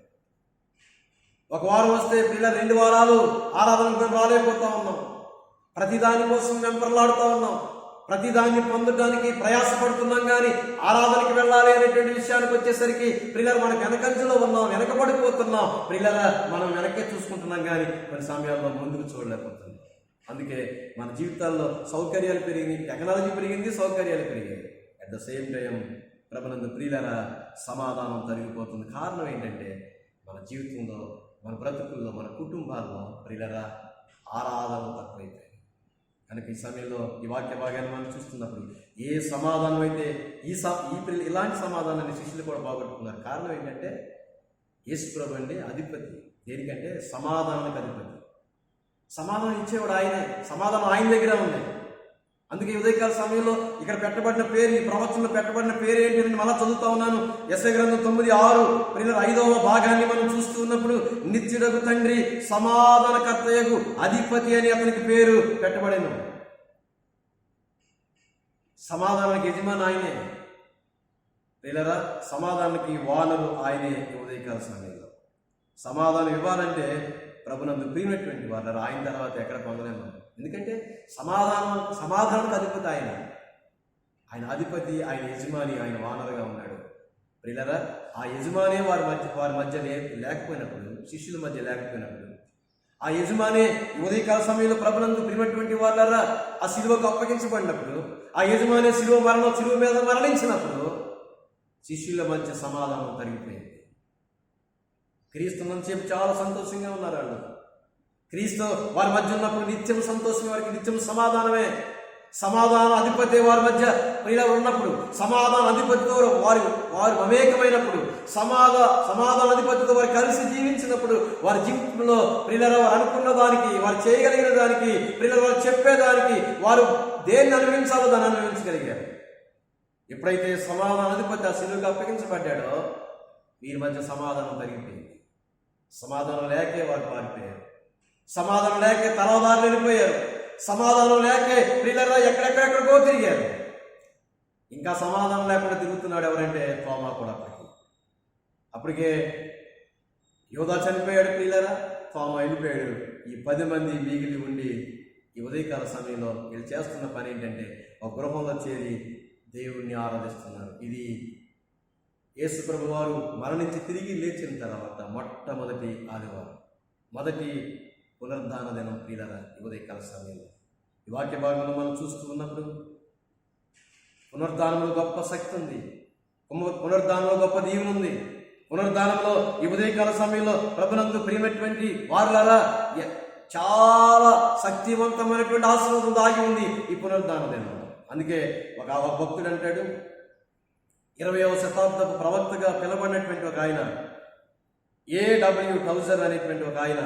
ఒక వారం వస్తే పిల్లలు 2 వారాలు ఆరాధనకు మేము రాలేకపోతా ఉన్నాం. ప్రతిదాని కోసం వెంపర్లాడుతూ ఉన్నాం. ప్రతిదాన్ని పొందడానికి ప్రయాసపడుతున్నాం. కానీ ఆరాధనకి వెళ్ళాలి అనేటువంటి విషయానికి వచ్చేసరికి పిల్లలు మనకు వెనకంజలో ఉన్నాం, వెనకబడిపోతున్నాం. పిల్లల మనం వెనకే చూసుకుంటున్నాం కానీ కొన్ని సమయాల్లో ముందుకు చూడలేకపోతున్నాం. అందుకే మన జీవితాల్లో సౌకర్యాలు పెరిగినాయి, టెక్నాలజీ పెరిగింది, సౌకర్యాలు పెరిగాయి. అట్ ద సేమ్ టైం ప్రభునందు ప్రియులారా సమాధానం తరిగిపోతుంది. కారణం ఏంటంటే మన జీవితంలో, మన బ్రతుకుల్లో, మన కుటుంబాల్లో ప్రియులారా ఆరాధన తక్కువైపోయింది. కనుక ఈ సమయంలో ఈ వాక్య భాగాన్ని మనం చూస్తున్నప్పుడు ఏ సమాధానం అయితే ఇలాంటి సమాధానాన్ని శిష్యులు కూడా పోగొట్టుకున్నారు. కారణం ఏంటంటే యేసు ప్రభు అండి అధిపతి. దేనికంటే సమాధానానికి అధిపతి. సమాధానం ఇచ్చేవాడు ఆయనే. సమాధానం ఆయన దగ్గర ఉంది. అందుకే ఉదయకాల సమయంలో ఇక్కడ పెట్టబడిన పేరు, ఈ ప్రవచనంలో పెట్టబడిన పేరు ఏంటి అని మళ్ళా చదువుతా ఉన్నాను. యెషయా గ్రంథం 9:6 5వ భాగాన్ని మనం చూస్తూ ఉన్నప్పుడు నిత్యుడగు తండ్రి, సమాధానకర్తయగు అధిపతి అని అతనికి పేరు పెట్టబడిన. సమాధానానికి యజమాని ఆయనే. ప్రియులారా సమాధానానికి వానరు ఆయనే. ఉదయకాల సమయంలో సమాధానం ఇవ్వాలంటే ప్రభునందు ప్రియమైనటువంటి వారు ఆయన తర్వాత ఎక్కడ పొందలేము. ఎందుకంటే సమాధానానికి అధిపతి ఆయన అధిపతి, ఆయన యజమాని, ఆయన వానరుగా ఉన్నాడు. ప్రియులారా ఆ యజమానే వారి మధ్య లేకపోయినప్పుడు, శిష్యుల మధ్య లేకపోయినప్పుడు, ఆ యజమానే ఉదయకాల సమయంలో ప్రభునందు ప్రియమైనటువంటి వాళ్ళరా ఆ శిలువకు అప్పగించబడినప్పుడు, ఆ యజమానే శిలువ మీద మరణించినప్పుడు శిష్యుల మధ్య సమాధానం తరిగిపోయింది. క్రీస్తున్నంతసేపు చాలా సంతోషంగా ఉన్నారు వాళ్ళు. క్రీస్తు వారి మధ్య ఉన్నప్పుడు నిత్యం సంతోషం, వారికి నిత్యం సమాధానమే. సమాధాన అధిపతి వారి మధ్య ప్రియులు ఉన్నప్పుడు, సమాధాన అధిపతితో వారు మమేకమైనప్పుడు, సమాధాన అధిపతితో వారు కలిసి జీవించినప్పుడు, వారి జీవితంలో ప్రియుల వారు అనుకున్న దానికి, వారు చేయగలిగిన దానికి, ప్రియుల వారు చెప్పేదానికి వారు దేన్ని అనుభవించాలో దాన్ని అనుభవించగలిగారు. ఎప్పుడైతే సమాధాన అధిపతి ఆ శిలువకు అప్పగించబడ్డాడో వీరి మధ్య సమాధానం తరిగిపోయింది. సమాధానం లేకే వారు పారిపోయారు. సమాధానం లేకే తలవదారులు వెళ్ళిపోయారు. సమాధానం లేకే ప్రియులరా ఎక్కడెక్కడెక్కడికో తిరిగారు. ఇంకా సమాధానం లేకుండా తిరుగుతున్నాడు ఎవరంటే తోమా కూడా. అప్పటికే యోధా చనిపోయాడు ప్రియులరా, తోమా వెళ్ళిపోయాడు. ఈ 10 మంది మిగిలి ఉండి ఈ ఉదయకాల సమయంలో వీళ్ళు చేస్తున్న పని ఏంటంటే ఒక గృహంలో చేరి దేవుణ్ణి ఆరాధిస్తున్నారు. ఇది యేసు ప్రభు వారు మరణించి తిరిగి లేచిన తర్వాత మొట్టమొదటి ఆదివారం, మొదటి పునరుద్ధాన దినం ప్రియులరా ఈ ఉదయకాల సమయంలో. ఈ వాక్య భాగంలో మనం చూస్తూ ఉన్నప్పుడు పునరుద్ధానంలో గొప్ప శక్తి ఉంది, పునరుద్ధానంలో గొప్ప దీవెన ఉంది. పునరుద్ధానంలో ఈ ఉదయకాల సమయంలో ప్రభునందు ప్రియమైనటువంటి వారులారా చాలా శక్తివంతమైనటువంటి ఆశీర్వాదం దాగి ఉంది ఈ పునరుద్ధాన దినం. అందుకే ఒక భక్తుడు అంటాడు, 20వ శతాబ్దపు ప్రవక్తగా పిలువబడినటువంటి ఒక ఆయన A.W. టౌజర్ అనేటువంటి ఒక ఆయన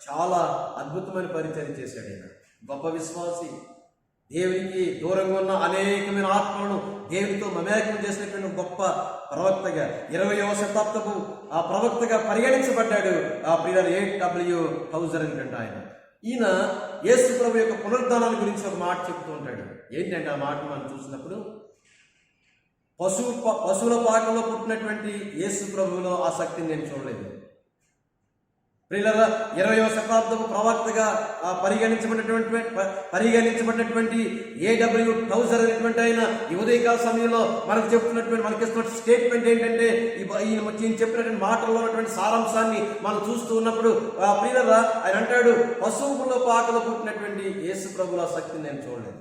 చాలా అద్భుతమైన పరిచయం చేశాడు. ఆయన గొప్ప విశ్వాసి, దేవునికి దూరంగా ఉన్న అనేకమైన ఆత్మలను దేవునితో మమేకం చేసినటువంటి గొప్ప ప్రవక్తగా 20వ శతాబ్దపు ఆ ప్రవక్తగా పరిగణించబడ్డాడు ఆ ప్రియుల A.W. టౌజర్ అనేటువంటి ఆయన. ఈయన యేసు ప్రభు యొక్క పునరుద్ధానాన్ని గురించి ఒక మాట చెప్తూ ఉంటాడు. ఏంటంటే ఆ మాట మనం చూసినప్పుడు, పశువుల పాకలో పుట్టినటువంటి యేసు ప్రభువులో ఆ శక్తిని నేను చూడలేదు. ప్రియులరా 20వ శతాబ్దపు ప్రవక్తగా పరిగణించబడినటువంటి A.W. టౌజర్ అనేటువంటి ఆయన ఈ ఉదయకాల సమయంలో మనకు ఇస్తున్న స్టేట్మెంట్ ఏంటంటే ఈయన చెప్పినటువంటి మాటల్లో ఉన్నటువంటి సారాంశాన్ని మనం చూస్తూ ఉన్నప్పుడు ప్రియులరా ఆయన అంటాడు, పశువుల పాకలో పుట్టినటువంటి యేసు ప్రభుల శక్తిని నేను చూడలేదు.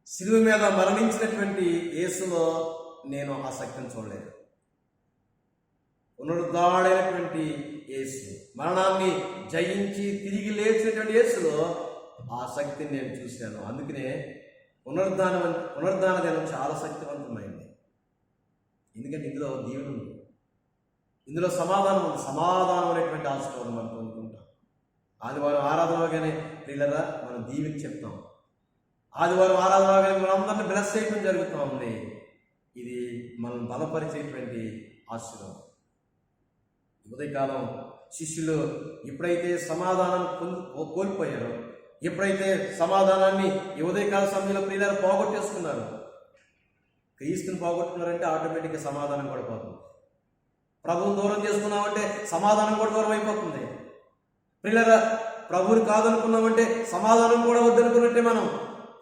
శిలువ మీద మరణించినటువంటి యేసులో నేను ఆ శక్తిని చూడలేదు. పునరుద్ధాడైనటువంటి యేసు, మరణాన్ని జయించి తిరిగి లేచినటువంటి యేసులో ఆ శక్తిని నేను చూశాను. అందుకనే పునరుద్ధాన దినం చాలా శక్తివంతమైంది. ఎందుకంటే ఇందులో దీవెన ఉంది, ఇందులో సమాధానం ఉంది. సమాధానం అనేటువంటి ఆశీర్వాదం మనం పొందుకుంటాం. ఆదివారం ఆరాధనగానే ప్రియులరా మనం దీవెని చెప్తాం. ఆదివారం ఆరాధనగానే మనం అందరినీ బ్లెస్ చేయడం జరుగుతూ ఉంది. ఇది మనం బలపరిచేటువంటి ఆశీర్వాదం. ఉదయకాలం శిష్యులు ఎప్పుడైతే సమాధానం కోల్పోయారో, ఎప్పుడైతే సమాధానాన్ని ఈ ఉదయకాల సమయంలో ప్రియులారా పోగొట్టేసుకున్నారు, క్రీస్తుని పోగొట్టుకున్నారంటే ఆటోమేటిక్గా సమాధానం కూడా పోతుంది. ప్రభువుని దూరం చేసుకున్నామంటే సమాధానం కూడా దూరం అయిపోతుంది. ప్రియులారా ప్రభువుని కాదనుకున్నామంటే సమాధానం కూడా వద్దనుకున్నట్టే మనం.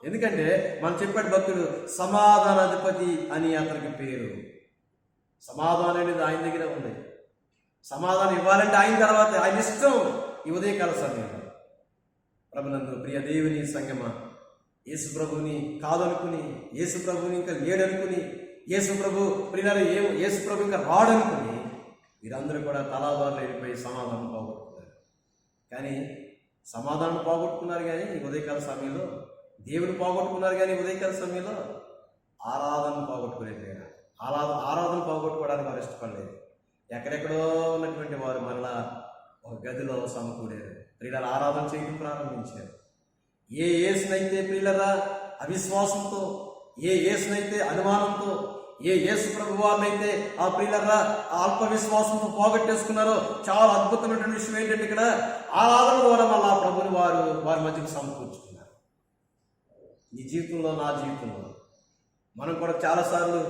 ఎందుకంటే మనం చెప్పాడు భక్తుడు, సమాధానాధిపతి అని అతనికి పేరు. సమాధానం అనేది ఆయన దగ్గర ఉంది. సమాధానం ఇవ్వాలంటే ఆయన తర్వాత ఆయన ఇష్టం. ఈ ఉదయకాల సమయంలో ప్రభునందు ప్రియ దేవుని సంగమా, యేసు ప్రభుని కాదనుకుని, యేసు ప్రభుని ఇంకా లేడనుకుని, యేసు ప్రభు ప్రియులారా యేసు ప్రభు ఇంకా రాడనుకుని వీరందరూ కూడా తలాదారులు వెళ్ళిపోయి సమాధానం పోగొట్టుకున్నారు. కానీ సమాధానం పోగొట్టుకున్నారు, కానీ ఈ ఉదయకాల సమయంలో దేవుని పోగొట్టుకున్నారు. కానీ ఉదయకాల సమయంలో ఆరాధన పోగొట్టుకోలేదు. ఆరాధన పోగొట్టుకోవడానికి వారు ఇష్టపడలేదు. ఎక్కడెక్కడో ఉన్నటువంటి వారు మరలా ఒక గదిలో సమకూడారు. ప్రియుల ఆరాధన చేయడం ప్రారంభించారు. ఏ యేసునైతే ప్రియులరా అవిశ్వాసంతో, ఏ యేసునైతే అనుమానంతో, ఏ యేసు ప్రభు వారినైతే ఆ ప్రియులరా అల్ప విశ్వాసంతో పోగొట్టేసుకున్నారో, చాలా అద్భుతమైనటువంటి విషయం ఏంటంటే ఇక్కడ ఆరాధన ద్వారా మళ్ళీ ఆ ప్రభుని వారి మధ్యకు సమకూర్చుకున్నారు. నీ జీవితంలో, నా జీవితంలో మనం కూడా చాలాసార్లు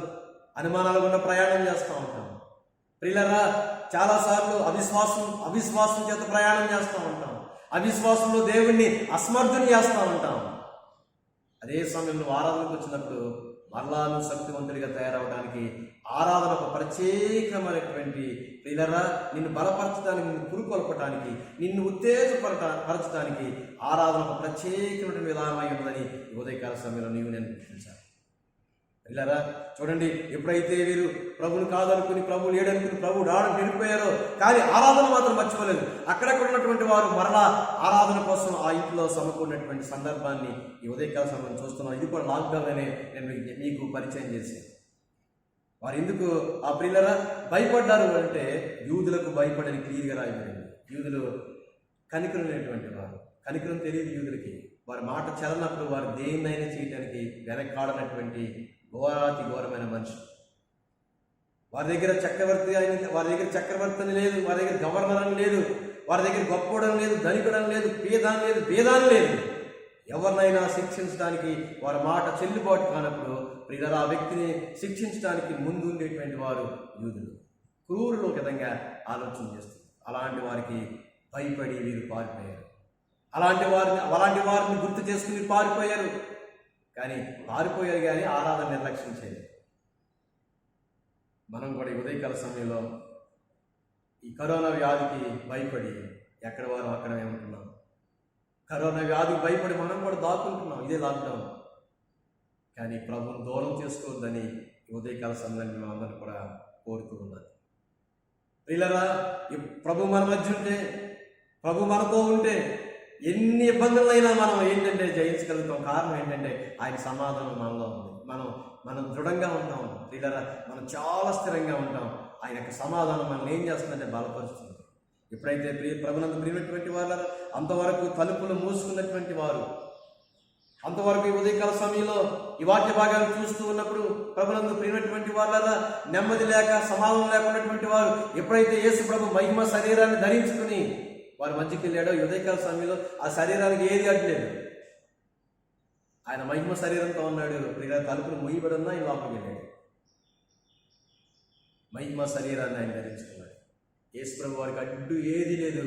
అనుమానాలు గుండా ప్రయాణం చేస్తూ ఉంటాం. ప్రియులరా చాలాసార్లు అవిశ్వాసం చేత ప్రయాణం చేస్తూ ఉంటాం. అవిశ్వాసంలో దేవుణ్ణి అసమర్థుని చేస్తూ ఉంటాం. అదే సమయంలో ఆరాధనకు వచ్చినప్పుడు మరలా నువ్వు శక్తివంతుడిగా తయారవడానికి ఆరాధన ఒక ప్రత్యేకమైనటువంటి ప్రియులరా నిన్ను బలపరచడానికి, నిన్ను పురుకొల్పడానికి, నిన్ను ఉత్తేజపరచడానికి ఆరాధన ఒక ప్రత్యేకమైన విధానమై ఉందని ఉదయకాల సమయంలో నీవు నేను గుర్తించాను. ఇలారా చూడండి, ఎప్పుడైతే వీరు ప్రభుని కాదనుకుని, ప్రభు లేడనుకుని, ప్రభు రావడం వెళ్ళిపోయారో, కానీ ఆరాధన మాత్రం మర్చిపోలేదు. అక్కడక్కడ ఉన్నటువంటి వారు మరలా ఆరాధన కోసం ఆ ఇంట్లో సమకూడినటువంటి సందర్భాన్ని ఈ ఉదయకాల సమయం చూస్తున్నాం. ఇది కూడా లాక్డౌన్ అనే నేను మీకు పరిచయం చేశాను. వారు ఎందుకు ఆ ప్రియులరా భయపడ్డారు అంటే, యూదులకు భయపడని క్లియర్గా రాయబడింది. యూదులు కనికరం లేనటువంటి వారు, కనికరం తెలియదు యూదులకి. వారి మాట చలనప్పుడు వారు దేన్నైనా చేయడానికి వెనకాడనటువంటి ఘోరాతి ఘోరమైన మనిషి. వారి దగ్గర చక్రవర్తి అని లేదు, వారి దగ్గర గవర్నర్ అని లేదు, వారి దగ్గర గొప్పోడని లేదు, ధనికుడని లేదు, పేదాని లేదు, భేదాన్ని లేదు. ఎవరినైనా శిక్షించడానికి వారి మాట చెల్లుబాటు కానప్పుడు ప్రియులారా ఆ వ్యక్తిని శిక్షించడానికి ముందు ఉండేటువంటి వారు యూదులు. క్రూరులు విధంగా ఆలోచన చేస్తారు. అలాంటి వారికి భయపడి వీరు పారిపోయారు. అలాంటి వారిని గుర్తు చేసుకుని పారిపోయారు. కానీ ఆరాధన నిర్లక్ష్యం చేయలేదు. మనం కూడా ఈ ఉదయకాల సమయంలో ఈ కరోనా వ్యాధికి భయపడి ఎక్కడ వారు అక్కడే ఉంటున్నాం. కరోనా వ్యాధికి భయపడి మనం కూడా దాక్కుంటున్నాం. ఇదే లాక్డౌన్. కానీ ప్రభువును దూరం చేసుకోవద్దని ఈ ఉదయకాల సమయాన్ని మనం అందరం కూడా కోరుతూ ఉన్నాం. ప్రియులారా, ప్రభు మన మధ్య ఉంటే, ప్రభు మనతో ఉంటే ఎన్ని ఇబ్బందులైనా మనం ఏంటంటే జయించగలుగుతాం. కారణం ఏంటంటే ఆయన సమాధానం మనలో ఉంది. మనం దృఢంగా ఉంటాం. ప్రియులారా, మనం చాలా స్థిరంగా ఉంటాం. ఆయన యొక్క సమాధానం మనల్ని ఏం చేస్తుందంటే బలపరుస్తుంది. ఎప్పుడైతే ప్రభునందు ప్రియమైనటువంటి వారు అంతవరకు తలుపులు మూసుకున్నటువంటి వారు, అంతవరకు ఈ ఉదయకాల సమయంలో ఈ వాక్య భాగాలు చూస్తూ ఉన్నప్పుడు ప్రభునందు ప్రియమైనటువంటి వాళ్ళ నెమ్మది లేక సమాధానం లేకున్నటువంటి వారు ఎప్పుడైతే యేసు ప్రభు మహిమ శరీరాన్ని ధరించుకుని వారి మధ్యకి వెళ్ళాడో, ఈ ఉదయకాల సమయంలో ఆ శరీరానికి ఏది అడ్లేదు. ఆయన మహిమ శరీరంతో ఉన్నాడు. తలుపులు మూయబడున్నా ఆయన లోపలికి వెళ్ళాడు. మహిమ శరీరాన్ని ఆయన ధరించుకున్నాడు. యేసు ప్రభు వారికి అడ్డు ఏది లేదు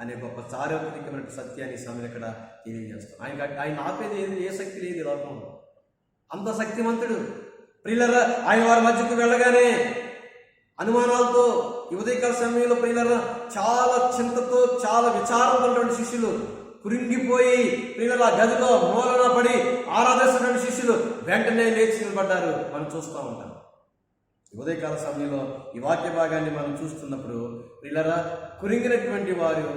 అనే గొప్ప చారిత్రకమైన సత్యాన్ని సమయం ఇక్కడ తెలియజేస్తాం. ఆయన ఆపేది ఏది, ఏ శక్తి లేదు ఈ లోకంలో. అంత శక్తిమంతుడు. ప్రియులరా, ఆయన వారి మధ్యకు వెళ్ళగానే అనుమానాలతో ఈ ఉదయకాల సమయంలో ప్రియులరా చాలా చింతతో, చాలా విచారంతో ఉన్నటువంటి శిష్యులు కురింగిపోయి ప్రియులరా గదిలో మూలన పడి ఆరాధిస్తున్న శిష్యులు వెంటనే లేచి నిలబడ్డారు. మనం చూస్తూ ఉంటాం. ఉదయకాల సమయంలో ఈ వాక్య భాగాన్ని మనం చూస్తున్నప్పుడు ప్రియులారా కురింగినటువంటి వారు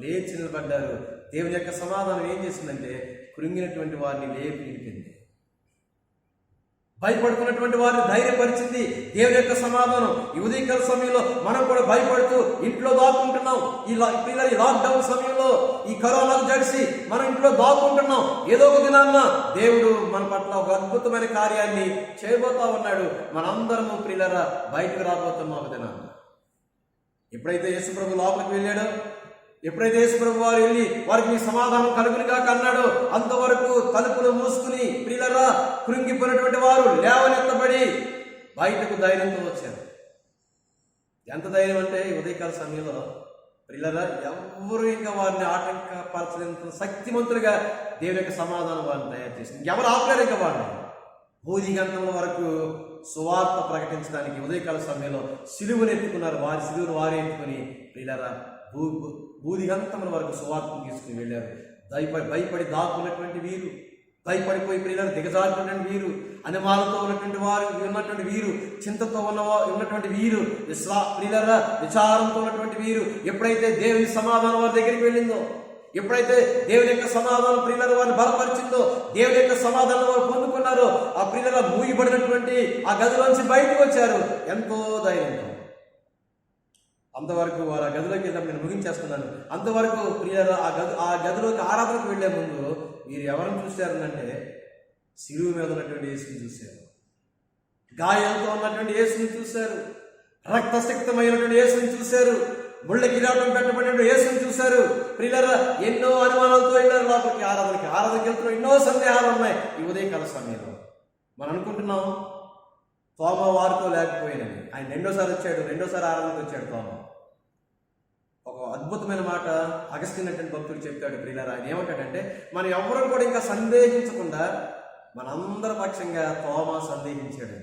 లేచి నిలబడ్డారు. దేవుని యొక్క సమాధానం ఏం చేసిందంటే కురింగినటువంటి వారిని లేపి నిలిపింది. భయపడుతున్నటువంటి వారిని ధైర్యపరిచింది దేవుని యొక్క సమాధానం. ఈ ఉదయకాల సమయంలో మనం కూడా భయపడుతూ ఇంట్లో దాక్కుంటున్నాం. ఈ లాక్డౌన్ సమయంలో ఈ కరోనాకు జడిసి మనం ఇంట్లో దాక్కుంటున్నాం. ఏదో ఒక దినాన్న దేవుడు మన పట్ల ఒక అద్భుతమైన కార్యాన్ని చేయబోతా ఉన్నాడు. మనందరము ప్రియులరా బయటకు రాబోతున్నాం ఒక దినాన్న. ఎప్పుడైతే యేసు ప్రభు లోపలికి వెళ్ళాడో, ఎప్పుడైతే యేసు ప్రభు వారు వెళ్ళి వారికి మీ సమాధానం కలుగునిగా అన్నాడో, అంతవరకు తలుపులు మూసుకుని ప్రియులరా కృంగిపోయినటువంటి వారు లేవనెత్తబడి బయటకు ధైర్యంతో వచ్చారు. ఎంత ధైర్యం అంటే ఈ ఉదయకాల సమయంలో ప్రియులరా ఎవరు ఇంకా వారిని ఆటంకపరచలేంత శక్తిమంతులుగా దేవుని యొక్క సమాధానం వారిని తయారు చేసింది. ఎవరు ఆపలేరు ఇంకా వారిని. బోధి గంటల వరకు సువార్త ప్రకటించడానికి ఉదయకాల సమయంలో సిలువను ఎత్తుకున్నారు. వారి సిలువను వారే ఎత్తుకుని ప్రియులరా బూదిగంతముల వరకు సువార్తను తీసుకుని వెళ్ళారు. భయపడి దాక్కున్నటువంటి వీరు, భయపడిపోయి ప్రియులను దిగజారుకున్నటువంటి వీరు, అనుమానంతో ఉన్నటువంటి వీరు, చింతతో ఉన్నటువంటి వీరు, ప్రియులరా విచారంతో ఉన్నటువంటి వీరు ఎప్పుడైతే దేవుని సమాధానం వారి దగ్గరికి వెళ్ళిందో, ఎప్పుడైతే దేవుని యొక్క సమాధానం ప్రియుల వారిని బలపరిచిందో, దేవుని యొక్క సమాధానం వారు పొందుకున్నారో, ఆ ప్రియుల మూయబడినటువంటి ఆ గదిలోంచి బయటకు వచ్చారు ఎంతో ధైర్యంతో. అంతవరకు వారు ఆ గదిలోకి వెళ్ళినప్పుడు నేను ముగించేస్తున్నాను. అంతవరకు ప్రియుల ఆ గదిలోకి ఆరాధనకు వెళ్లే ముందు వీరు ఎవరిని చూశారనంటే శిలువ మీద ఉన్నటువంటి యేసుని చూశారు, గాయాలతో ఉన్నటువంటి యేసుని చూశారు, రక్తశక్తమైనటువంటి యేసుని చూశారు, ముళ్ళ కిరీటం పెట్టబడినటువంటి యేసుని చూశారు. ప్రియులారా ఎన్నో అనుమానాలతో వెళ్ళారు లోపలికి. ఆరాధనకి వెళ్తున్న ఎన్నో సందేహాలు ఉన్నాయి. ఈ ఉదయకాల సమయంలో మనం అనుకుంటున్నాం తోమ వారితో లేకపోయినది. ఆయన రెండోసారి ఆరాధనకు వచ్చాడు తోమ. ఒక అద్భుతమైన మాట అగస్త్యనటువంటి భక్తుడు చెప్తాడు. ప్రియులారా ఆయన ఏమంటాడంటే మనం ఎవరు కూడా ఇంకా సందేహించకుండా మనందరి పక్షంగా తోమ సందేహించాడు.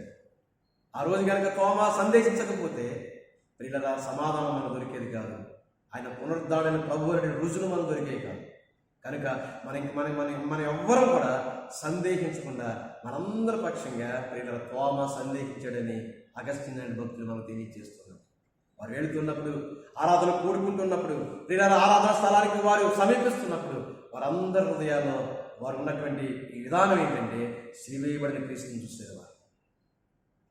ఆ రోజు కనుక తోమ సందేహించకపోతే ప్రియులారా సమాధానం మనకు దొరికేది కాదు. ఆయన పునరుద్ధారణ ప్రభు అనే రుజువులు మనకు దొరికేది కాదు. కనుక మన ఎవ్వరం కూడా సందేహించకుండా మనందరి పక్షంగా ప్రియుల తోమ సందేహించాడని అగస్టిన్ అనే భక్తులు మనకు తెలియజేస్తున్నారు. వారు వెళుతున్నప్పుడు, ఆరాధన కూడుకుంటున్నప్పుడు, ప్రియుల ఆరాధన స్థలానికి వారు సమీపిస్తున్నప్పుడు వారందరి హృదయాల్లో వారు ఉన్నటువంటి ఈ విధానం ఏంటంటే, సిలువేయబడిన క్రీస్తుని చూశారు. వారు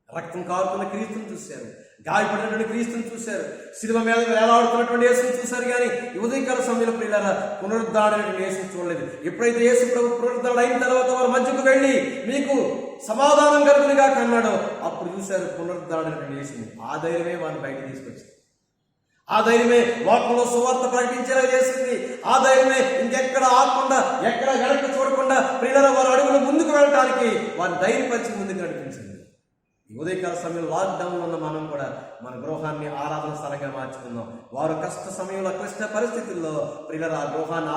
రక్తం కారుతున్న క్రీస్తుని చూశారు, గాయపడినటువంటి క్రీస్తుని చూశారు, శిలువ మీద వేలాడుతున్నటువంటి యేసుని చూశారు. కానీ ఈ ఉదయకాల సమయంలో ప్రియులారా పునరుద్ధరణటువంటి యేసుని చూడలేదు. ఎప్పుడైతే యేసు ప్రభు పునరుద్ధరణ అయిన తర్వాత వారు మధ్యకు వెళ్ళి మీకు సమాధానం కలుగునిగా కన్నాడో అప్పుడు చూశారు పునరుద్ధరణటువంటి యేసుని. ఆ ధైర్యమే వారిని బయట తీసుకొచ్చింది. ఆ ధైర్యమే వాక్యంలో సువార్త ప్రకటించేలా చేసింది. ఆ ధైర్యమే ఇంకెక్కడ ఆగకుండా, ఎక్కడ వెనక్కి చూడకుండా ప్రియులారా వారు అడుగులు ముందుకు వెళ్ళడానికి వారిని ధైర్యపరిచి ముందుకు నడిపించింది. ఈ ఉదయకాల సమయంలో లాక్డౌన్లో ఉన్న మనం కూడా మన గృహాన్ని ఆరాధన స్థలంగా మార్చుకుందాం. వారు కష్ట సమయంలో, క్లిష్ట పరిస్థితుల్లో ప్రియులారా ఆ గృహాన్ని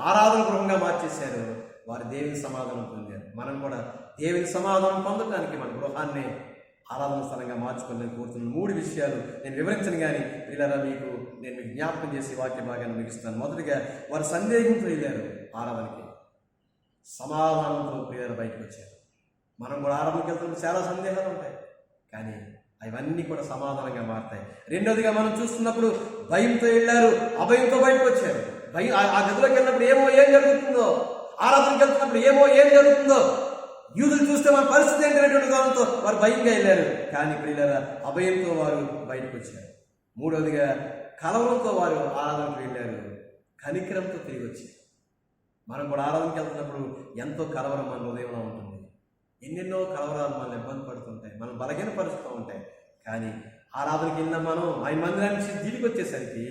ఆరాధన గృహంగా మార్చేశారు. వారు దేవుని సమాధానం పొందారు. మనం కూడా దేవుని సమాధానం పొందడానికి మన గృహాన్ని ఆరాధన స్థలంగా మార్చుకోవాలని కోరుతున్న 3 విషయాలు నేను వివరించను. కానీ ప్రియులారా నేను మీకు జ్ఞాపకం చేసి వాక్య భాగాన్ని ముగిస్తాను. మొదటిగా వారు సందేహించి వెళ్ళారు ఆరాధనకి, సమాధానంతో ప్రియులారా బయటకు వచ్చారు. మనం కూడా ఆరాధనకి వెళ్తున్న చాలా సందేహాలు ఉంటాయి, కానీ అవన్నీ కూడా సమాధానంగా మారుతాయి. రెండోదిగా మనం చూస్తున్నప్పుడు భయంతో వెళ్ళారు, అభయంతో బయటకు వచ్చారు. ఆ గదిలోకి వెళ్ళినప్పుడు ఏం జరుగుతుందో, ఆరాధనకి వెళ్తున్నప్పుడు ఏం జరుగుతుందో, యూదులు చూస్తే మన పరిస్థితి ఏంటనేటువంటి కాలంతో వారు భయంగా వెళ్ళారు. కానీ ప్రియులారా అభయంతో వారు బయటకు వచ్చారు. మూడవదిగా కలవరంతో వారు ఆరాధనకు వెళ్ళారు, కనికరంతో తిరిగి వచ్చారు. మనం కూడా ఆరాధనకి వెళ్తున్నప్పుడు ఎంతో కలవరం మన హృదయంలో ఉంటుంది. ఎన్నెన్నో కలవరాలు మనల్ని ఇబ్బంది పడుతుంటాయి, మనం బలహీనపరుస్తూ ఉంటాయి. కానీ ఆరాధనకి వెళ్ళిన మనం ఆయన మందిరానికి తిరిగి వచ్చేసరికి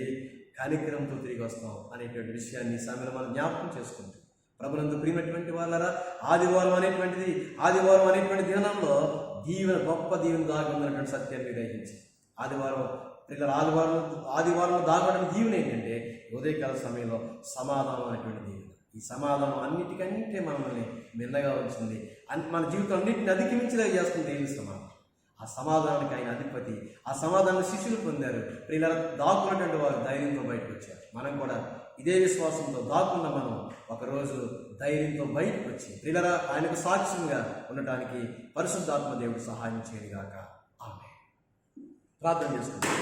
కనికరంతో తిరిగి వస్తాం అనేటువంటి విషయాన్ని సమయంలో మనం జ్ఞాపకం చేసుకుంటాం. ప్రభునందు ప్రియమైనటువంటి వాళ్ళరా, ఆదివారం అనేటువంటి దినంలో గొప్ప దీవెన దాగి ఉన్నటువంటి సత్యాన్ని గ్రహించి ఆదివారంలో దాగబడిన దీవెన ఏంటంటే ఉదయకాల సమయంలో సమాధానం అనేటువంటి దీవెన. ఈ సమాధానం అన్నిటికంటే మనల్ని మిన్నగా ఉంచింది, మన జీవితం అన్నింటిని అధిగమించేలా చేస్తుంది దేవుని సమాధానం. ఆ సమాధానానికి ఆయన అధిపతి, ఆ సమాధానం శిష్యులు పొందారు. ప్రియులారా దాక్కున్నటువంటి వారు ధైర్యంతో బయటకు వచ్చారు. మనం కూడా ఇదే విశ్వాసంతో దాక్కున్న మనం ఒకరోజు ధైర్యంతో బయటకు వచ్చి ప్రియులారా ఆయనకు సాక్ష్యంగా ఉండటానికి పరిశుద్ధాత్మ దేవుడు సహాయం చేయగాక. ఆమేన్. ప్రార్థన చేసుకుంటాం.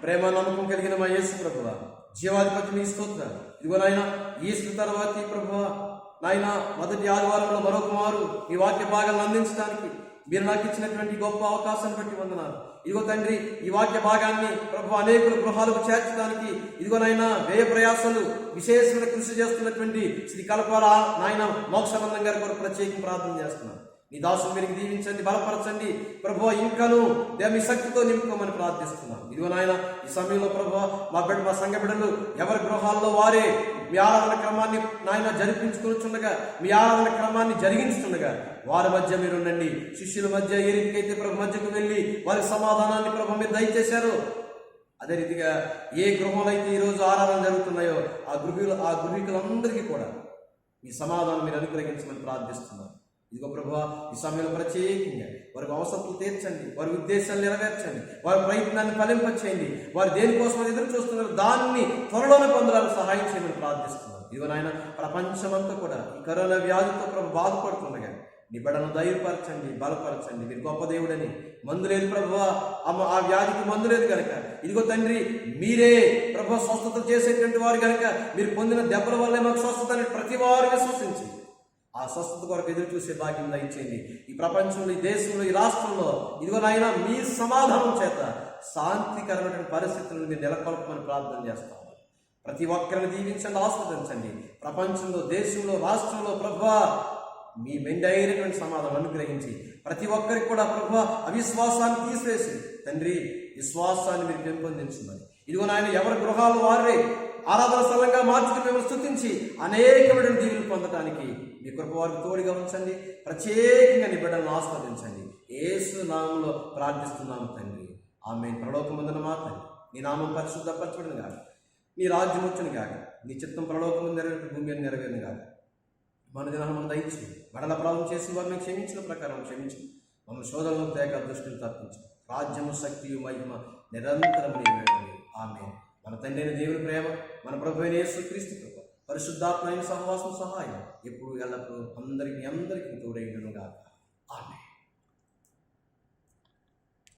ప్రేమ నమ్మకం కలిగిన మా యేసు ప్రభువా, జీవాధిపతి మీ స్తోత్రాలు. ఇదిగో నాయన ఈస్టర్ తర్వాత ప్రభువా నాయన మొదటి ఆదివారంలో మరొక మారు ఈ వాక్య భాగాలను అందించడానికి మీరు నాకు ఇచ్చినటువంటి గొప్ప అవకాశాన్ని బట్టి వందనాలు. ఇదిగో తండ్రి, ఈ వాక్య భాగాన్ని ప్రభు అనేకుల గృహాలకు చేర్చడానికి ఇదిగోనైనా వ్యయ ప్రయాసాలు విశేషమైన కృషి చేస్తున్నటువంటి శ్రీ కలపాల నాయన మోక్షానందం గారి కొరకు ప్రత్యేకం ప్రార్థన చేస్తున్నాను. నీ దాసులు మీరు దీవించండి, బలపరచండి ప్రభు. ఇంకను మీ శక్తితో నింపుకోమని ప్రార్థిస్తున్నాను. ఇదిగో నాయన ఈ సమయంలో ప్రభు మా సంఘ బిడ్డలు ఎవరి గృహాల్లో వారే మీ ఆరాధన క్రమాన్ని నాయన జరిపించుకుంటుండగా, మీ ఆరాధన క్రమాన్ని జరిగించుతుండగా వారి మధ్య మీరు ఉండండి. శిష్యుల మధ్య ఏ రీతికైతే ప్రభు మధ్యకు వెళ్ళి వారి సమాధానాన్ని ప్రభు మీరు దయచేశారు, అదే రీతిగా ఏ గృహంలో అయితే ఈరోజు ఆరాధన జరుగుతున్నాయో ఆ గృహికులందరికీ కూడా మీ సమాధానం మీరు అనుగ్రహించమని ప్రార్థిస్తున్నాను. ఇదిగో ప్రభువా ఈ సమయంలో ప్రత్యేకంగా వారి అవసరాలు తీర్చండి, వారి ఉద్దేశాలు నెరవేర్చండి, వారి ప్రయత్నాన్ని ఫలింపచేయండి. వారు దేనికోసం ఎదురు చూస్తున్నారు దాన్ని త్వరలోనే పొందడానికి సహాయం చేయమని ప్రార్థిస్తున్నారు. ఇదిగో నాయన ప్రపంచమంతా కూడా ఈ కరోనా వ్యాధితో ప్రభు బాధపడుతుండగా నీ బిడ్డను ధైర్యపరచండి, బలపరచండి. మీరు గొప్ప దేవుడని, మందు లేదు ప్రభువా, ఆ వ్యాధికి మందు లేదు కనుక ఇదిగో తండ్రి మీరే ప్రభు స్వస్థత చేసేటువంటి వారు కనుక మీరు పొందిన దెబ్బల వల్లే మాకు స్వస్థత అని ప్రతి వారు విశ్వసించి ఆ స్వస్థత కొరకు ఎదురు చూసే భాగ్యం దయచేయండి. ఈ ప్రపంచంలో, ఈ దేశంలో, ఈ రాష్ట్రంలో ఇదిగో నాయన మీ సమాధానం చేత శాంతికరమైన పరిస్థితులను మీరు నెలకొల్పమని ప్రార్థన చేస్తాం. ప్రతి ఒక్కరిని దీవించండి, ఆస్వాదించండి. ప్రపంచంలో, దేశంలో, రాష్ట్రంలో ప్రభువా మీ మెండైనటువంటి సమాధానం అనుగ్రహించి ప్రతి ఒక్కరికి కూడా ప్రభువా అవిశ్వాసాన్ని తీసివేసి తండ్రి విశ్వాసాన్ని మీరు పెంపొందించమని ఇదిగో నాయన ఎవరి గృహాలు వారే ఆరాధన స్థలంగా మార్చుకుని మిమ్మల్ని స్తుతించి అనేకమైన దీవులు పొందడానికి మీ కృప వారికి తోడుగా ఉంచండి. ప్రత్యేకంగా నీ బిడ్డలను ఆస్వాదించండి. యేసు నామంలో ప్రార్థిస్తున్నాము తండ్రి, ఆమేన్. పరలోకమందున మా తండ్రి, నీ నామం పరిశుద్ధపరచబడును గాక, నీ రాజ్యం వచ్చును గాక, నీ చిత్తం పరలోకము నెరవేరు భూమి మీద నెరవేరును గాక. మన దినాన్ని మనం దయచేసి బడల ప్రారంభం చేసిన వారిని క్షమించిన ప్రకారం క్షమించు, మమ్మల్ని శోధనలో తేక దృష్టిని తప్పించు. రాజ్యము, శక్తియు, మహిమ నిరంతరం నీవే. ఆమేన్. మన తండ్రి అయిన దేవుని ప్రేమ, మన ప్రభువైన యేసుక్రీస్తు కృప, పరిశుద్ధాత్మైన సహవాసం సహాయం ఎప్పుడు ఎల్లప్పుడూ అందరికీ తోడైండును గాక.